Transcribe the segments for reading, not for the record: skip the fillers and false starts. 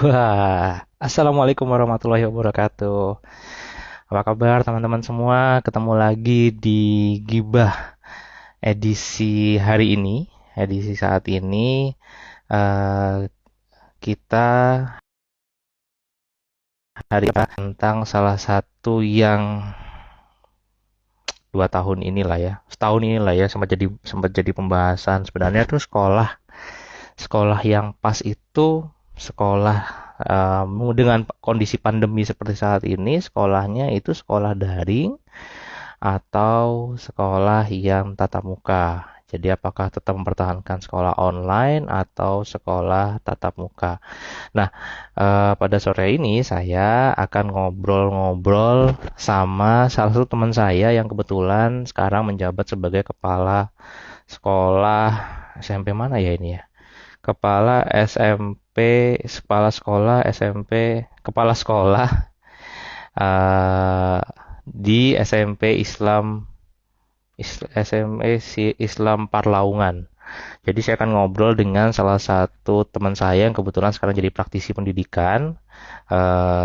Wah, Assalamualaikum warahmatullahi wabarakatuh. Apa kabar teman-teman semua? Ketemu lagi di Gibah edisi hari ini, edisi saat ini. eh, kita hari ini tentang salah satu yang 2 tahun inilah ya, setahun inilah ya, sempat jadi pembahasan. Sebenarnya tuh sekolah yang pas itu sekolah dengan kondisi pandemi seperti saat ini, sekolahnya itu sekolah daring atau sekolah yang tatap muka. Jadi apakah tetap mempertahankan sekolah online atau sekolah tatap muka? Nah, pada sore ini saya akan ngobrol-ngobrol sama salah satu teman saya yang kebetulan sekarang menjabat sebagai kepala sekolah SMP mana ya ini ya? Kepala SMP, kepala sekolah SMP, kepala sekolah eh, di SMP Islam Parlaungan. Jadi saya akan ngobrol dengan salah satu teman saya yang kebetulan sekarang jadi praktisi pendidikan.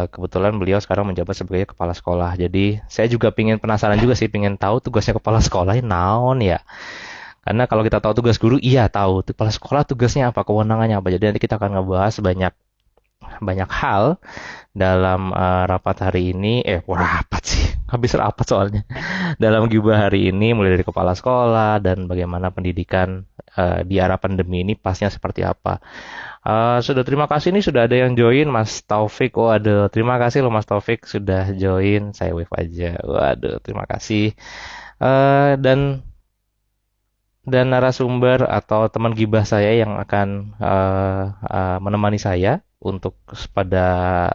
Kebetulan beliau sekarang menjabat sebagai kepala sekolah. Jadi saya juga penasaran juga sih, pengen tahu tugasnya kepala sekolah ini naon ya. Karena kalau kita tahu tugas guru, iya tahu. Kepala sekolah tugasnya apa, kewenangannya apa. Jadi nanti kita akan ngebahas banyak banyak hal dalam rapat hari ini. Rapat sih. Habis rapat soalnya. Dalam gibah hari ini, mulai dari kepala sekolah dan bagaimana pendidikan di era pandemi ini pasnya seperti apa. Sudah terima kasih nih sudah ada yang join Mas Taufik. Waduh, terima kasih loh Mas Taufik sudah join. Saya wave aja. Waduh, terima kasih. Dan narasumber atau teman gibah saya yang akan menemani saya untuk pada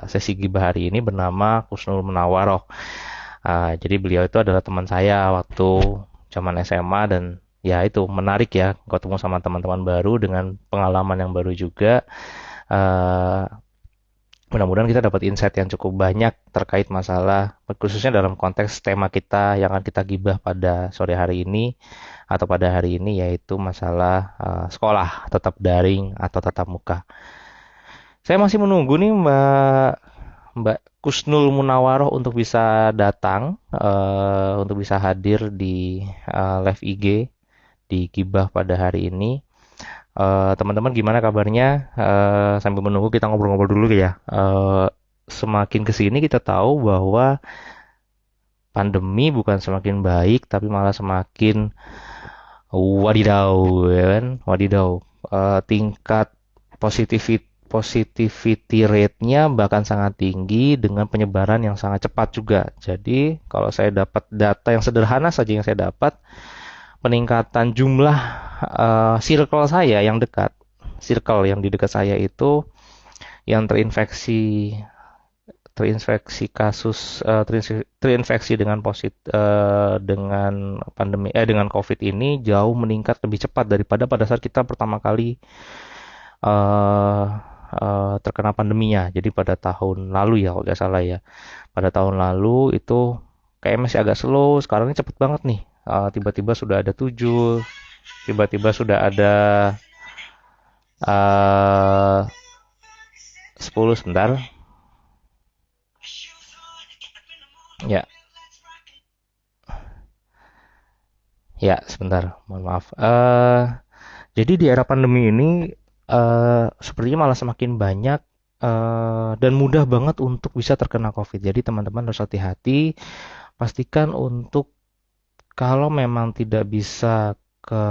sesi gibah hari ini bernama Kusnul Munawaroh. Jadi beliau itu adalah teman saya waktu zaman SMA dan ya itu menarik ya ketemu sama teman-teman baru dengan pengalaman yang baru juga. Uh, Mudah-mudahan kita dapat insight yang cukup banyak terkait masalah khususnya dalam konteks tema kita yang akan kita gibah pada sore hari ini atau pada hari ini yaitu masalah sekolah tetap daring atau tatap muka. Saya masih menunggu nih Mbak Kusnul Munawaroh untuk bisa datang, untuk bisa hadir di live IG di Gibah pada hari ini. Teman-teman gimana kabarnya? Sambil menunggu kita ngobrol-ngobrol dulu ya. Semakin kesini kita tahu bahwa pandemi bukan semakin baik, tapi malah semakin wadidaw, ya kan? Wadidaw. Tingkat positivity rate-nya bahkan sangat tinggi dengan penyebaran yang sangat cepat juga. Jadi, kalau saya dapat data yang sederhana saja yang saya dapat, peningkatan jumlah circle saya yang dekat, circle yang di dekat saya itu yang terinfeksi kasus terinfeksi dengan pandemi dengan COVID ini jauh meningkat lebih cepat daripada pada saat kita pertama kali uh, terkena pandeminya. Jadi pada tahun lalu ya kalau nggak salah ya. Pada tahun lalu itu kayak masih agak slow, sekarang ini cepet banget nih. Tiba-tiba sudah ada 7, tiba-tiba sudah ada uh, 10 sebentar. Ya, ya sebentar, mohon maaf. Jadi di era pandemi ini sepertinya malah semakin banyak dan mudah banget untuk bisa terkena COVID. Jadi teman-teman harus hati-hati, pastikan untuk kalau memang ke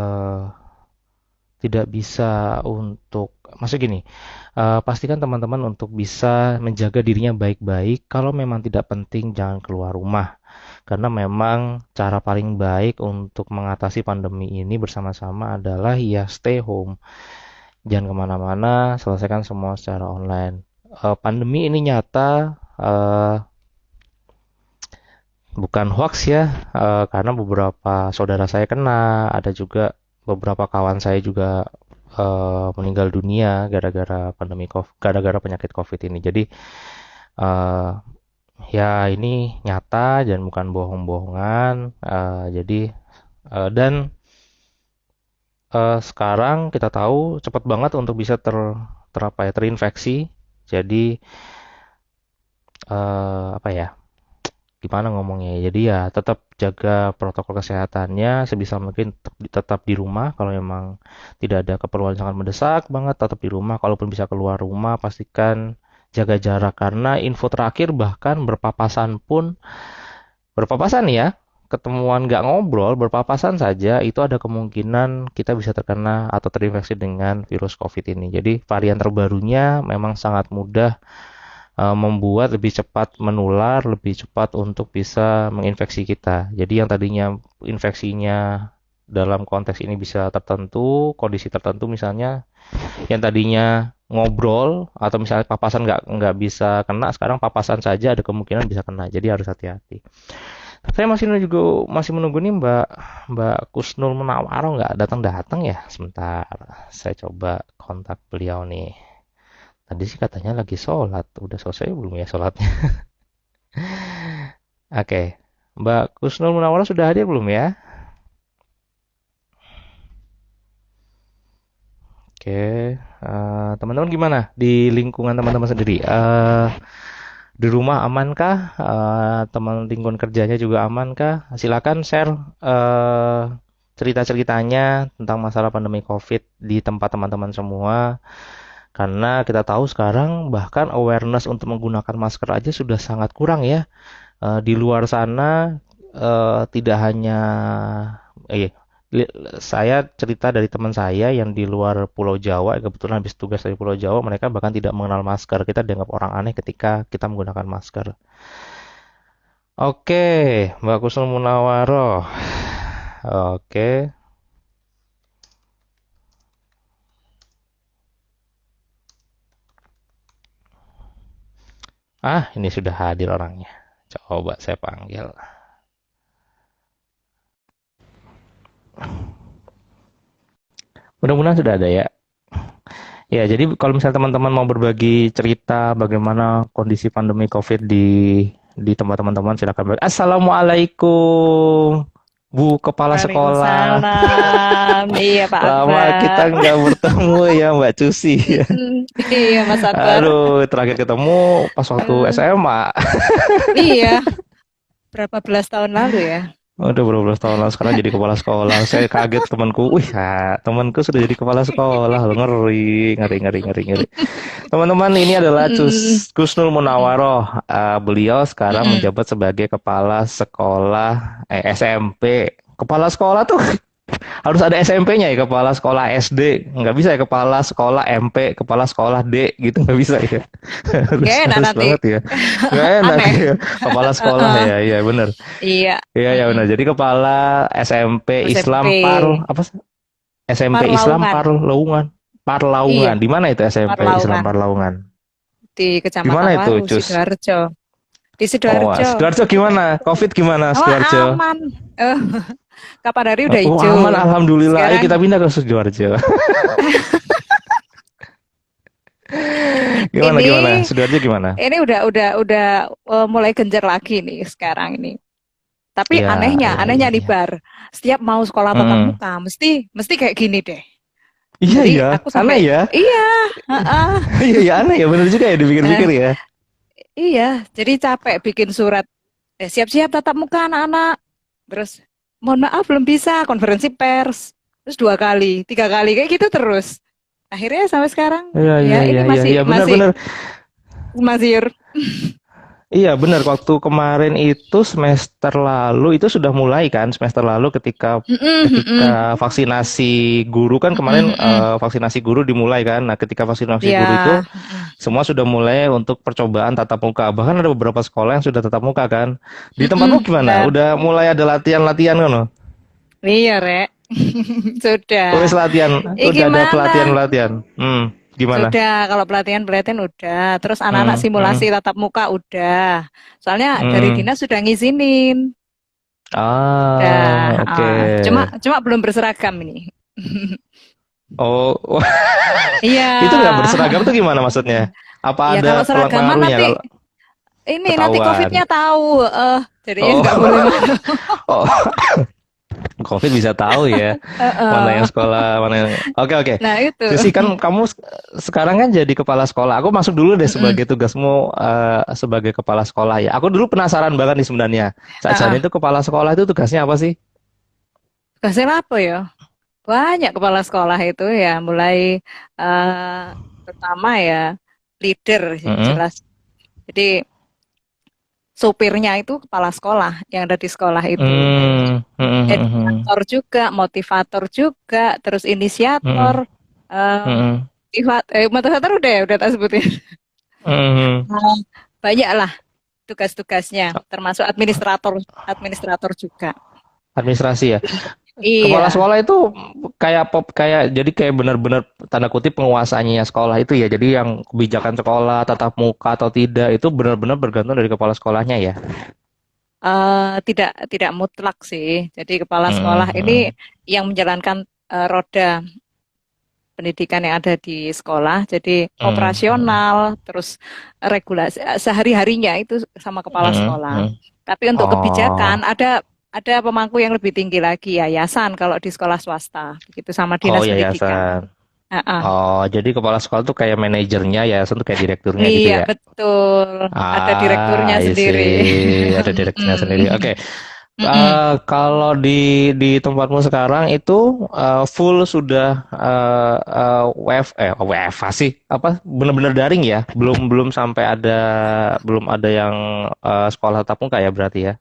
tidak bisa untuk maksud gini, pastikan teman-teman untuk bisa menjaga dirinya baik-baik. Kalau memang tidak penting, jangan keluar rumah. Karena memang cara paling baik untuk mengatasi pandemi ini bersama-sama adalah ya stay home. Jangan kemana-mana, selesaikan semua secara online. Pandemi ini nyata, bukan hoax ya, karena beberapa saudara saya kena, ada juga beberapa kawan saya juga meninggal dunia gara-gara penyakit COVID ini. Jadi eh, ya ini nyata dan bukan bohong-bohongan. Dan sekarang kita tahu cepat banget untuk bisa terinfeksi Jadi apa ya? Gimana ngomongnya ya? Jadi ya tetap jaga protokol kesehatannya sebisa mungkin tetap di rumah. Kalau memang tidak ada keperluan sangat mendesak banget, tetap di rumah. Kalaupun bisa keluar rumah, pastikan jaga jarak karena info terakhir bahkan berpapasan ya, ketemuan nggak ngobrol, berpapasan saja itu ada kemungkinan kita bisa terkena atau terinfeksi dengan virus COVID ini. Jadi varian terbarunya memang sangat mudah membuat lebih cepat menular, lebih cepat untuk bisa menginfeksi kita. Jadi yang tadinya infeksinya dalam konteks ini bisa tertentu, kondisi tertentu misalnya, yang tadinya ngobrol atau misalnya papasan nggak bisa kena, sekarang papasan saja ada kemungkinan bisa kena. Jadi harus hati-hati. Saya masih menunggu nih Mbak Kusnul Munawaro nggak datang-datang ya. Sebentar, saya coba kontak beliau nih. Tadi sih katanya lagi sholat. Udah selesai belum ya sholatnya? Oke. Mbak Kusnul Munawara sudah hadir belum ya? Oke. Teman-teman gimana? Di lingkungan teman-teman sendiri? Di rumah amankah? Teman lingkungan kerjanya juga amankah? Silakan share cerita-ceritanya tentang masalah pandemi COVID di tempat teman-teman semua. Karena kita tahu sekarang bahkan awareness untuk menggunakan masker aja sudah sangat kurang ya. Di luar sana tidak hanya saya cerita dari teman saya yang di luar Pulau Jawa, kebetulan habis tugas dari Pulau Jawa, mereka bahkan tidak mengenal masker. Kita dianggap orang aneh ketika kita menggunakan masker. Oke, Mbak Kusnul Munawaro. Oke. Ini sudah hadir orangnya. Coba saya panggil. Mudah-mudahan sudah ada ya. Ya, jadi kalau misalnya teman-teman mau berbagi cerita bagaimana kondisi pandemi COVID di tempat teman-teman, silakan. Assalamualaikum, Bu Kepala Sekolah. Waalaikumsalam. Iya, Pak Lama Akbar. kita nggak bertemu ya, Mbak Cusi. Iya, Mas Akbar. Aduh, terakhir ketemu pas waktu Eh, SMA. iya, berapa belas tahun lalu ya? Udah berapa belas tahun lalu sekarang jadi kepala sekolah. Saya kaget temanku. Wih, temanku sudah jadi kepala sekolah. Loh, ngeri, ngeri, ngeri, ngeri, ngeri. Teman-teman, ini adalah Mm-mm. Kusnul Munawaro. Beliau sekarang Mm-mm. menjabat sebagai kepala sekolah SMP. Kepala sekolah tuh harus ada SMP-nya ya, kepala sekolah SD. Nggak bisa ya kepala sekolah MP, kepala sekolah D gitu, nggak bisa ya. Gak enak Harus nanti. banget ya. Nggak enak Aneh. ya. Kepala sekolah Heeh. ya, iya benar. Iya. Iya ya benar. Mm-mm. Jadi kepala SMP SMP Islam apa sih? SMP Islam Parlaungan. Parlaungan. Iya, Di mana itu SMP Islam Parlaungan Parlaungan? di Di Kecamatan mana itu, Waru, Cus? Sidoarjo. Di Oh, Sidoarjo. Sidoarjo gimana? COVID gimana Oh, Sidoarjo? aman. Eh, kapan hari udah Oh, aman hijau. alhamdulillah. Ayo kita Sekarang pindah ke Sidoarjo. Gimana gimana? ini Sidoarjo gimana? ini udah mulai gencar lagi nih sekarang ini. Tapi Iya, iya, anehnya iya, nih iya. Bar, setiap mau sekolah tatap Mm-mm. muka mesti kayak gini deh. Iya Jadi ya, aku aneh sampai ya. iya, heeh, Iya ya aneh ya, bener juga ya dipikir-pikir eh, ya. iya. Jadi capek bikin surat. Siap-siap tatap muka anak-anak. Terus mohon maaf belum bisa konferensi pers. Terus 2 kali, 3 kali kayak gitu terus. Akhirnya sampai sekarang Iya iya ya iya ini iya iya masih masih benar-benar. masih Iya benar, waktu kemarin itu semester lalu itu sudah mulai kan, semester lalu ketika mm-mm, mm-mm, ketika vaksinasi guru kan mm-mm, kemarin, mm-mm. vaksinasi guru dimulai kan. Nah, ketika vaksinasi guru itu Ya, mm-mm, semua sudah mulai untuk percobaan tatap muka. Bahkan ada beberapa sekolah yang sudah tatap muka kan. Di tempatmu mm-mm, gimana? benar. Udah mulai ada latihan-latihan kan? Loh? Iya, Rek. Wes Sudah. latihan, udah ada Gimana? pelatihan-pelatihan. Gimana? Sudah, kalau pelatihan udah. Terus anak-anak Hmm, hmm, simulasi tatap muka udah. Soalnya dari hmm. dinas sudah ngizinin. Udah. Oke. Cuma belum berseragam ini. Oh, Iya. itu nggak berseragam tuh gimana maksudnya? Apa Ya ada kalau seragaman pengaruhnya nanti kalau ini nanti ketahuan? COVID-nya tahu. Jadinya Oh, nggak boleh masuk. oh, COVID bisa tahu ya mana yang Heeh. sekolah, mana yang. Oke, oke. Nah itu. Sisi kan kamu sekarang kan jadi kepala sekolah. Aku masuk dulu deh Mm-mm. sebagai tugasmu sebagai kepala sekolah ya. Aku dulu penasaran banget nih sebenarnya. Saat Heeh. itu kepala sekolah itu tugasnya apa sih? Kasih apa ya? Banyak kepala sekolah itu ya, mulai eh, pertama ya leader yang Mm-mm. jelas. Jadi supirnya itu kepala sekolah yang ada di sekolah itu. Mm, mm, mm, mm, Edukator juga, motivator juga, terus inisiator, mm, eh, mm, motivator udah tak sebutin. mm, mm. Nah, banyak lah tugas-tugasnya, termasuk administrator administrator juga. Administrasi ya. Kepala Iya, sekolah itu kayak jadi kayak benar-benar tanda kutip penguasaannya sekolah itu ya. Jadi yang kebijakan sekolah, tatap muka atau tidak itu benar-benar bergantung dari kepala sekolahnya ya. tidak tidak mutlak sih. Jadi kepala sekolah ini Mm, yang menjalankan roda pendidikan yang ada di sekolah. Jadi mm, mm, operasional, terus regulasi sehari-harinya itu sama kepala mm, sekolah. mm. Tapi untuk kebijakan Oh, ada pemangku yang lebih tinggi lagi, yayasan kalau di sekolah swasta, begitu sama oh dinas pendidikan. yayasan. Ah, ah. Oh, jadi kepala sekolah tuh kayak manajernya, yayasan tuh kayak direkturnya gitu Iya, ya. betul. Ada direkturnya I sendiri. see. Ada direkturnya sendiri. Mm-mm. Oke. Mm-mm. Kalau di tempatmu sekarang itu full sudah WFH sih apa benar-benar daring ya? Belum belum sampai belum ada yang sekolah tatap muka ya berarti ya?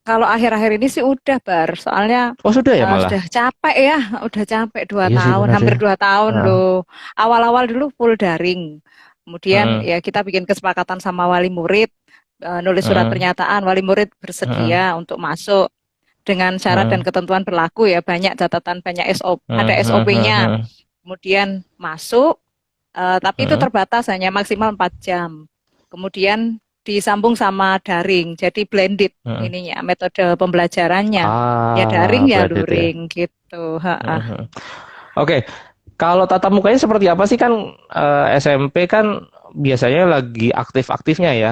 Kalau akhir-akhir ini sih udah bar, soalnya Oh sudah ya sudah malah. capek ya, udah capek dua Iya sih tahun, benar hampir ya. 2 tahun Nah, loh. Awal-awal dulu full daring, kemudian mm, ya kita bikin kesepakatan sama wali murid, nulis surat mm, pernyataan, wali murid mm, bersedia untuk masuk dengan syarat dan mm, ketentuan berlaku ya, banyak catatan, banyak SOP, ada mm, mm, SOP-nya. mm, Kemudian masuk, tapi itu mm, terbatas hanya maksimal 4 jam. Kemudian disambung sama daring, jadi blended mm. ininya, metode pembelajarannya. Ya daring ya Berarti itu ya. luring gitu. Mm, Ha-ah. mm. Oke, kalau tatap mukanya seperti apa sih kan SMP kan biasanya lagi aktif-aktifnya ya.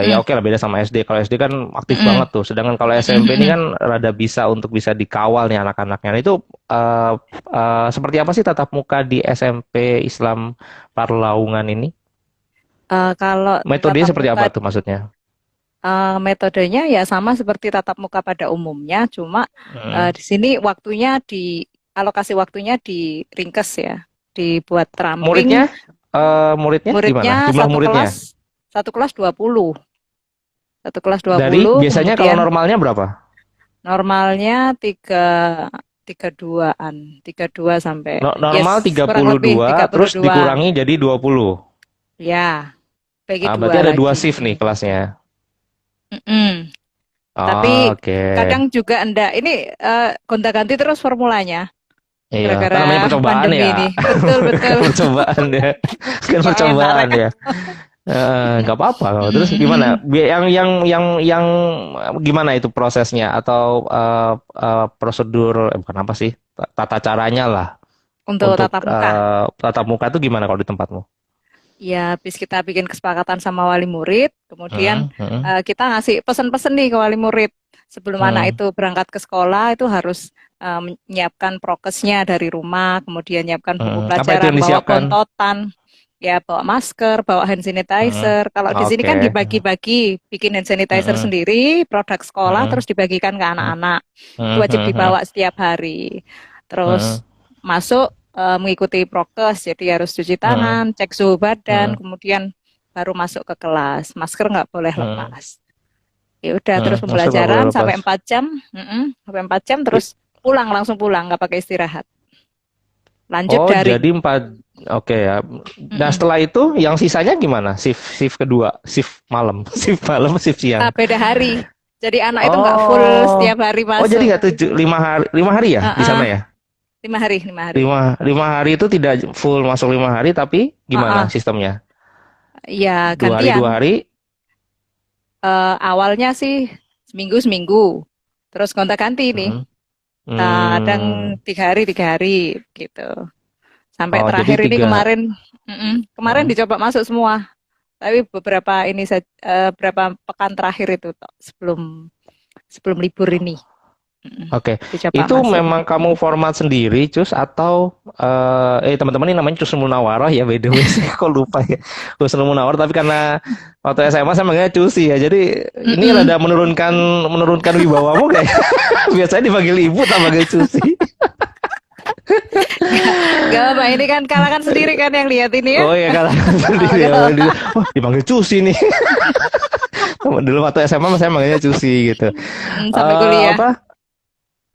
Ya Mm-mm, oke lah beda sama SD. Kalau SD kan aktif mm-mm, banget tuh. Sedangkan kalau mm-mm, SMP ini mm-mm. kan rada bisa dikawal nih anak-anaknya. Nah, itu eh, seperti apa sih tatap muka di SMP Islam Parlaungan ini? Kalau Metodenya tatap seperti muka, apa tuh maksudnya? metodenya ya sama seperti tatap muka pada umumnya, cuma Mm. di sini alokasi waktunya diringkes ya, dibuat ramping. Muridnya, muridnya Muridnya gimana? Jumlah satu muridnya? kelas, satu kelas 20, satu kelas dua Dari puluh, biasanya kalau kemudian normalnya berapa? normalnya tiga duaan, 32 sampai Normal yes tiga kurang puluh lebih dua, tiga puluh terus dua dikurangi jadi 20. Ya, bagi dua Berarti ada dua lagi. shift nih kelasnya. Mm-mm. Oh, Tapi oke. kadang juga enggak. Ini gonta-ganti terus formulanya Iya, kan namanya gara-gara percobaan pandemi ya. ini. Betul, betul. Percobaan ya. Kan Mental. percobaan ya. Nggak apa-apa. Terus gimana? Mm-mm. Yang gimana itu prosesnya atau prosedur bukan apa sih? Tata caranya lah Untuk untuk tatap muka. tatap muka itu gimana kalau di tempatmu? Ya, habis kita bikin kesepakatan sama wali murid, kemudian Hmm, hmm, kita ngasih pesan-pesan nih ke wali murid. Sebelum anak hmm, itu berangkat ke sekolah, itu harus menyiapkan prokesnya dari rumah, kemudian nyiapkan buku hmm. Apa itu pelajaran, yang bawa disiapkan? bontotan, ya bawa masker, bawa hand Hmm, sanitizer. Kalau di sini oke. kan dibagi-bagi, bikin hand sanitizer Hmm, sendiri, produk sekolah, hmm, terus dibagikan ke hmm, anak-anak. Itu hmm, wajib hmm, hmm, dibawa setiap hari. hmm, Terus masuk mengikuti prokes, jadi harus cuci hmm, tangan, cek suhu badan, hmm, kemudian baru masuk ke kelas. Masker nggak boleh hmm, lepas. Ya udah, terus Masker nggak boleh pembelajaran lepas. sampai 4 jam, sampai 4 jam terus pulang langsung pulang, nggak pakai istirahat. Lanjut Oh, daring. jadi empat. Oke ya. Nah, Mm-mm. setelah itu yang sisanya gimana? Shift shift kedua, shift malam, shift malam, shift siang. Beda hari. Jadi anak itu nggak full Oh, setiap hari oh jadi masuk. nggak 5 hari ya di Uh-uh. sana ya? 5 hari, 5 hari. Lima hari itu tidak full masuk 5 hari, tapi gimana Uh-uh. sistemnya? Ya 2 hari gantian. 2 hari. Awalnya sih seminggu seminggu, terus gonta-ganti nih. Hmm. Kadang Hmm. 3 hari 3 hari gitu. Sampai Oh, jadi terakhir ini tiga. kemarin Hmm. dicoba masuk semua. Tapi beberapa pekan terakhir itu toh, sebelum sebelum libur ini. Oke, Dicoba itu masuk. memang kamu format sendiri, Cus, atau teman-teman ini namanya Cus Munawaroh ya, by the way, saya kok lupa ya, Cus Munawaroh, tapi karena waktu SMA saya manggilnya Cusi ya, jadi ini Mm-mm. rada menurunkan menurunkan wibawamu kayak, biasanya dipanggil ibu tak panggil Cusi. Gak apa, ini kan kalangan sendiri kan yang lihat ini ya. Oh iya kalau Oh, sendiri ya, gitu. oh dipanggil Cusi nih. Dulu waktu SMA saya manggilnya Cusi gitu. Sampai kuliah. Apa?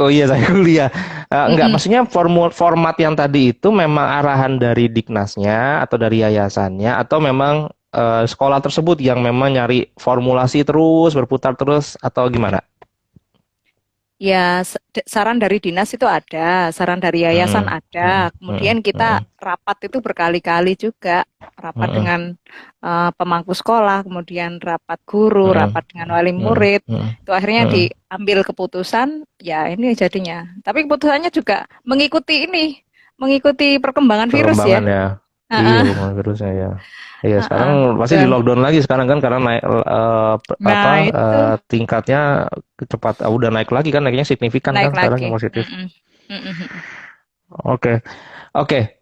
Oh iya saya kuliah. Enggak, Mm-mm. maksudnya format yang tadi itu memang arahan dari Diknasnya atau dari yayasannya atau memang sekolah tersebut yang memang nyari formulasi terus berputar terus atau gimana? Ya, saran dari dinas itu ada, saran dari yayasan Hmm, hmm, ada. hmm, Kemudian kita hmm, rapat itu berkali-kali juga, rapat hmm, dengan pemangku sekolah, kemudian rapat guru, hmm, rapat dengan wali hmm, murid. hmm, Itu akhirnya hmm. diambil keputusan, ya ini jadinya. Tapi keputusannya juga mengikuti ini, mengikuti perkembangan virus ya. Perkembangan ya. Iya, Heeh, perkembangan virusnya ya. Iya, sekarang heeh, pasti di betul. lockdown lagi sekarang kan karena naik Nah, itu tingkatnya cepat udah naik lagi kan naiknya signifikan kan naik sekarang lagi. yang positif. Mm-mm. Mm-mm. Oke. Oke,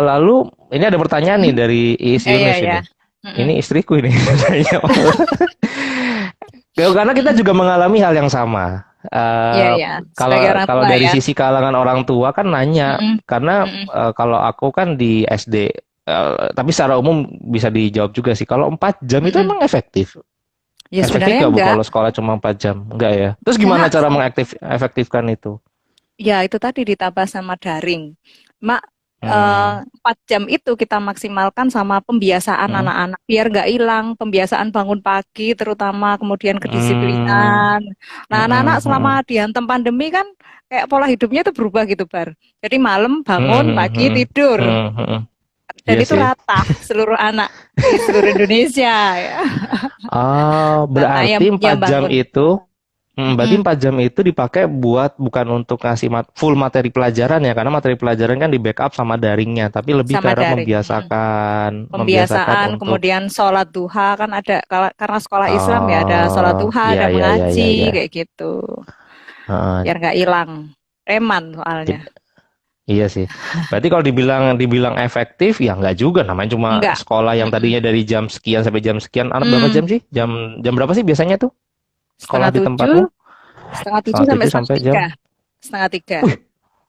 lalu ini ada pertanyaan nih Mm-mm. dari Iis Ya, ya, Yunus ya. ini. Mm-mm. Ini istriku ini. Tanya. Karena kita Mm-mm. juga mengalami hal yang sama. Iya, Eh, ya. kalau Sebagai orang kalau tua dari ya. sisi kalangan orang tua kan nanya, Mm-mm. karena Mm-mm. kalau aku kan di SD, tapi secara umum bisa dijawab juga sih. Kalau 4 jam itu Mm-mm. emang efektif? Ya Efektif sebenarnya nggak Bu enggak. kalau sekolah cuma 4 jam? Enggak ya? Terus gimana Karena cara mengefektifkan itu? ya itu tadi ditambah sama daring. Mak, Hmm, 4 jam itu kita maksimalkan sama pembiasaan hmm, anak-anak biar nggak hilang pembiasaan bangun pagi terutama kemudian hmm, kedisiplinan. Nah, anak-anak hmm, selama hmm, dihantam pandemi kan kayak pola hidupnya itu berubah gitu, Bar. Jadi malam bangun, hmm, pagi hmm, tidur. hmm, hmm. Dan Iya itu sih. rata seluruh anak di seluruh Indonesia ya. Karena yang Berarti 4 jam bangun. itu, berarti Mm-mm. 4 jam itu dipakai buat bukan untuk ngasih full materi pelajaran ya, karena materi pelajaran kan di backup sama daringnya, tapi lebih Sama cara daring. membiasakan Pembiasaan, untuk, kemudian sholat duha kan ada karena sekolah Islam ya ada sholat oh, duha, ya ada ya ya ya mengaji ya. kayak gitu, Heeh, biar nggak hilang. Reman soalnya. jadi- iya sih. Berarti kalau dibilang dibilang efektif ya nggak juga, namanya cuma Enggak. sekolah yang Mm-mm. tadinya dari jam sekian sampai jam sekian. Anak berapa Hmm, jam sih? Jam jam berapa sih biasanya tuh sekolah setengah di tujuh, tempatmu? setengah tujuh Setengah sampai tujuh setengah sampai tiga, jam setengah tiga,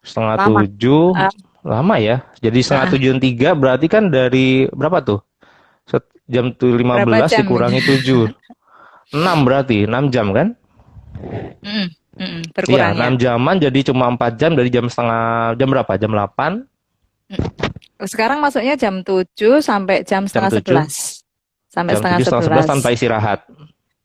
setengah lama. tujuh, Ah, lama ya. Jadi setengah ah, tujuh tiga berarti kan dari berapa tuh? Jam tuh berapa 15 jam ini? dikurangi 7. 6 berarti, 6 jam kan? Mm-mm. Mm-mm. Iya, Berkurang 6 ya. jaman jadi cuma 4 jam dari jam berapa? Jam 8, Mm. Sekarang masuknya jam 7 sampai jam jam setengah 7, 11, sampai jam setengah 7 setengah 11 sebelas tanpa istirahat.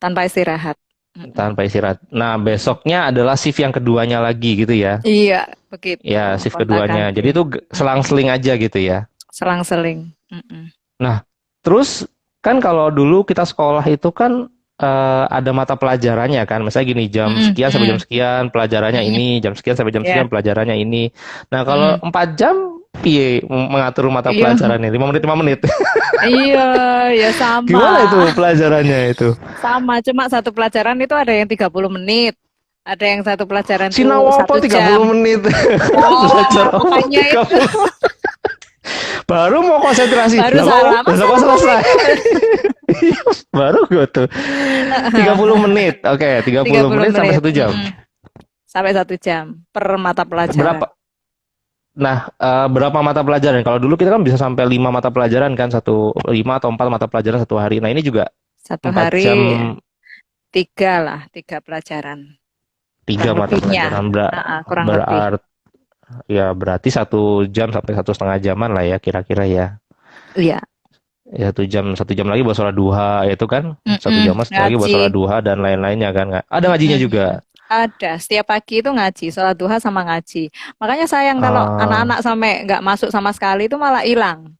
tanpa istirahat. Mm-mm. Tanpa istirahat. Nah, Mm-mm. besoknya adalah shift yang keduanya lagi gitu ya. Iya, begitu. Ya, shift Gonta keduanya. ganti. Jadi itu Mm-mm. selang-seling aja gitu ya. Selang-seling. Mm-mm. Nah, terus kan kalau dulu kita sekolah itu kan ada mata pelajarannya kan. Misalnya gini, jam Mm-mm. sekian sampai jam Mm-mm. sekian pelajarannya Mm-mm. ini, jam sekian sampai jam Ya. sekian pelajarannya ini. Nah, kalau Mm-mm. 4 jam piye mengatur mata Iya, pelajarannya? 5 menit 5 menit. iya, ya sama. Gimana itu pelajarannya itu? Sama, cuma satu pelajaran itu ada yang 30 menit. Ada yang satu pelajaran tuh Sinau apa satu 30 jam. menit? Belajar Oh, apa makanya itu 30? Baru mau konsentrasi. baru Lah salah. kok Masa kok 5 selesai? menit? Baru gue tuh. 30 menit. Oke, tiga Tiga puluh puluh menit sampai menit. 1 jam. Mm-mm. Sampai 1 jam per mata pelajaran. Berapa? Nah, berapa mata pelajaran? Kalau dulu kita kan bisa sampai 5 mata pelajaran kan, 5 atau 4 mata pelajaran satu hari. Nah, ini juga Satu 4 hari jam 3 pelajaran. 3 Kurang mata lebihnya. pelajaran Kurang lebih. berarti ya berarti 1 jam sampai 1,5 jaman lah ya kira-kira ya. Iya. Ya 1 jam lagi buat sholat duha itu kan, satu Mm-mm. jam lagi buat Ngaji. sholat duha dan lain-lainnya kan. Ada ngajinya juga. Mm-mm. Ada, setiap pagi itu ngaji, sholat duha sama ngaji. Makanya sayang kalau Ah, anak-anak sampai nggak masuk sama sekali itu malah hilang.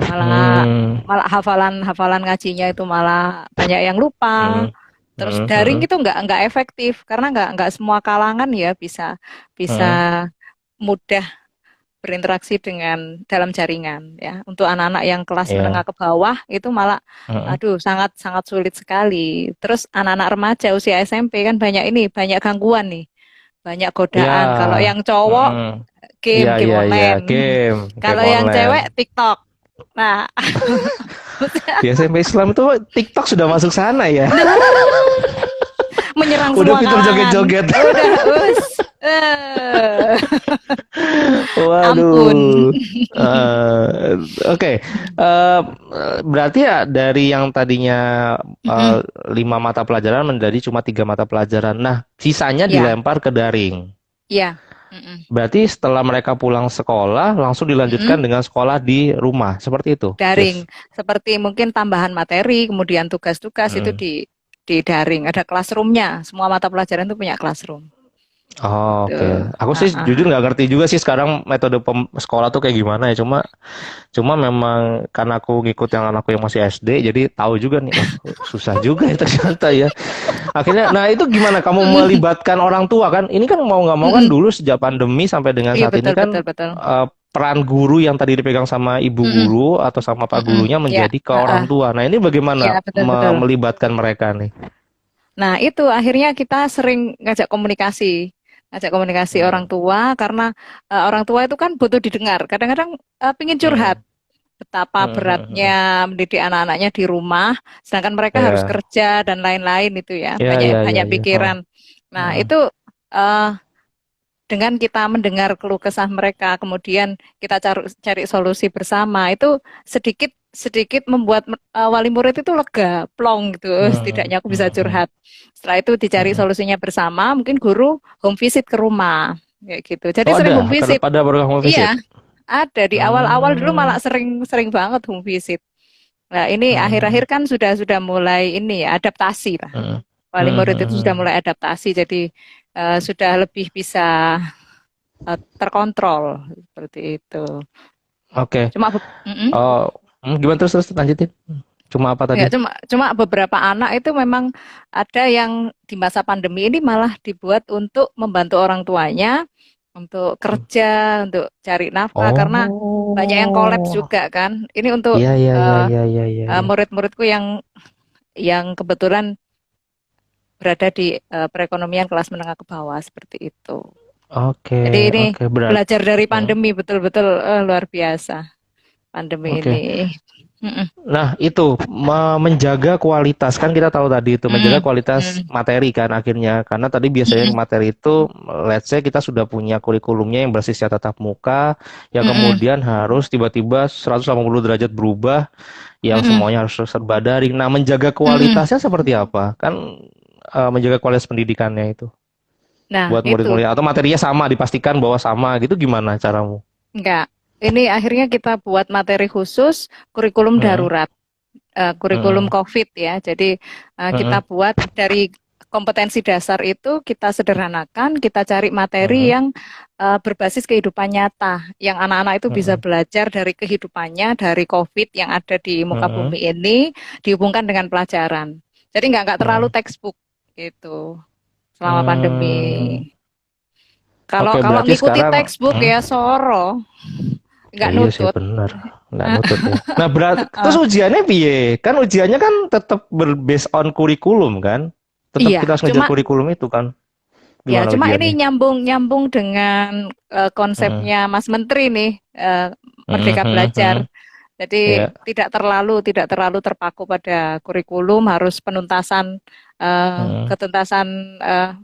Malah hmm, malah hafalan ngajinya itu malah banyak yang lupa. hmm, Terus hmm, daring hmm, itu nggak efektif karena nggak semua kalangan ya bisa bisa hmm, mudah berinteraksi dengan dalam jaringan ya. Untuk anak-anak yang kelas menengah ya, ke bawah itu malah hmm, aduh sangat sangat sulit sekali. Terus anak-anak remaja usia SMP kan banyak gangguan nih. banyak Ya, godaan. Kalau yang cowok mm, game, iya game iya iya, online. game Kalau yang online. cewek TikTok. Nah, Di SMP Islam itu TikTok sudah masuk sana ya. nah, menyerang Udah semua fitur kalangan. joget-joget. Udah, ampun. Waduh. Eh, Oke. Berarti ya dari yang tadinya eh, Mm-mm. 5 mata pelajaran menjadi cuma 3 mata pelajaran. Nah, sisanya Ya, dilempar ke daring. ya. Mm-mm. Berarti setelah mereka pulang sekolah, langsung dilanjutkan Mm-mm. dengan sekolah di rumah. Seperti itu, Daring. Jess. Seperti mungkin tambahan materi, kemudian tugas-tugas itu Hmm. di daring. Ada classroomnya. Semua mata pelajaran itu punya classroom. Oh, Gitu. oke. Aku sih jujur Ah. nggak ngerti juga sih sekarang metode sekolah tuh kayak gimana ya. Cuma memang karena aku ngikut yang anakku yang masih SD, jadi tahu juga nih, oh, susah juga ya ternyata ya. Akhirnya, nah itu gimana kamu Mm-mm. melibatkan orang tua kan? Ini kan mau nggak mau kan Mm-mm. dulu sejak pandemi sampai dengan Iya saat ini betul betul kan betul. peran guru yang tadi dipegang sama ibu Mm-mm. guru atau sama pak Mm-mm. gurunya Ya, menjadi ke ah, orang tua. Nah ini ya bagaimana betul betul. melibatkan mereka nih? Nah, itu akhirnya kita sering ngajak komunikasi orang Hmm, tua karena orang tua itu kan butuh didengar. Kadang-kadang pingin curhat hmm, betapa hmm, hmm, beratnya hmm. mendidik anak-anaknya di rumah, sedangkan mereka harus Ya, kerja dan lain-lain itu ya, ya, banyak ya, ya, banyak ya. Oh, pikiran. Nah, hmm, itu eh, dengan kita mendengar keluh kesah mereka, kemudian kita cari cari solusi bersama, itu sedikit sedikit membuat wali murid itu lega, plong gitu. "Oh, hmm, setidaknya aku bisa hmm, hmm, curhat." Setelah itu dicari hmm. solusinya bersama, mungkin guru home visit ke rumah, kayak gitu. Jadi Oh sering ada, home karena visit. pada program home visit. Iya, ada di awal-awal dulu Hmm, malah sering sering banget home visit. Nah, ini hmm, akhir-akhir kan sudah mulai ini ya, adaptasi lah. hmm, Wali hmm, murid hmm, itu sudah hmm. mulai adaptasi, jadi sudah lebih bisa terkontrol seperti itu. Oke. Cuma Oh, gimana terus terus lanjutin? Cuma apa tadi? ya cuma cuma beberapa anak itu memang ada yang di masa pandemi ini malah dibuat untuk membantu orang tuanya untuk kerja, untuk cari nafkah karena banyak yang kolaps Oh, juga kan. Ini untuk iya iya iya iya iya iya. Iya. murid-muridku yang kebetulan berada di perekonomian kelas menengah ke bawah seperti itu. Oke Jadi ini oke berat. belajar dari Hmm, pandemi betul-betul luar biasa pandemi ini. oke. Mm-mm. Nah itu menjaga kualitas kan kita tahu tadi itu menjaga Mm-mm. kualitas Mm-mm. materi kan akhirnya karena tadi biasanya Mm-mm. materi itu let's say kita sudah punya kurikulumnya yang bersifat tatap muka yang Mm-mm. kemudian harus tiba-tiba 180 derajat berubah yang Mm-mm. semuanya harus serba daring. Nah menjaga Mm-mm. kualitasnya seperti apa? Kan menjaga kualitas pendidikannya itu Nah, buat itu murid-murid atau materinya sama dipastikan bahwa sama gitu gimana caramu? enggak. Ini akhirnya kita buat materi khusus kurikulum Hmm, darurat, kurikulum hmm, COVID ya. Jadi kita hmm, buat dari kompetensi dasar itu kita sederhanakan, kita cari materi hmm, yang berbasis kehidupan nyata, yang anak-anak itu bisa hmm, belajar dari kehidupannya, dari COVID yang ada di muka hmm, bumi ini, dihubungkan dengan pelajaran. Jadi nggak terlalu hmm, textbook gitu selama pandemi. hmm. Kalau Oke, kalau berarti ngikuti sekarang, textbook ya soro, nggak iya sih nutut. benar, nggak nutut ya. Nah, terus ujiannya piye? Kan ujiannya kan tetap berbased on kurikulum kan? Tetap Iya, kita harus ngejar cuma kurikulum itu kan? ya Gimana cuma ini ujiannya? nyambung nyambung dengan Hmm, konsepnya Mas Menteri nih, hmm, Merdeka hmm, Belajar. hmm. Jadi Ya, tidak terlalu terpaku pada kurikulum, harus hmm, ketuntasan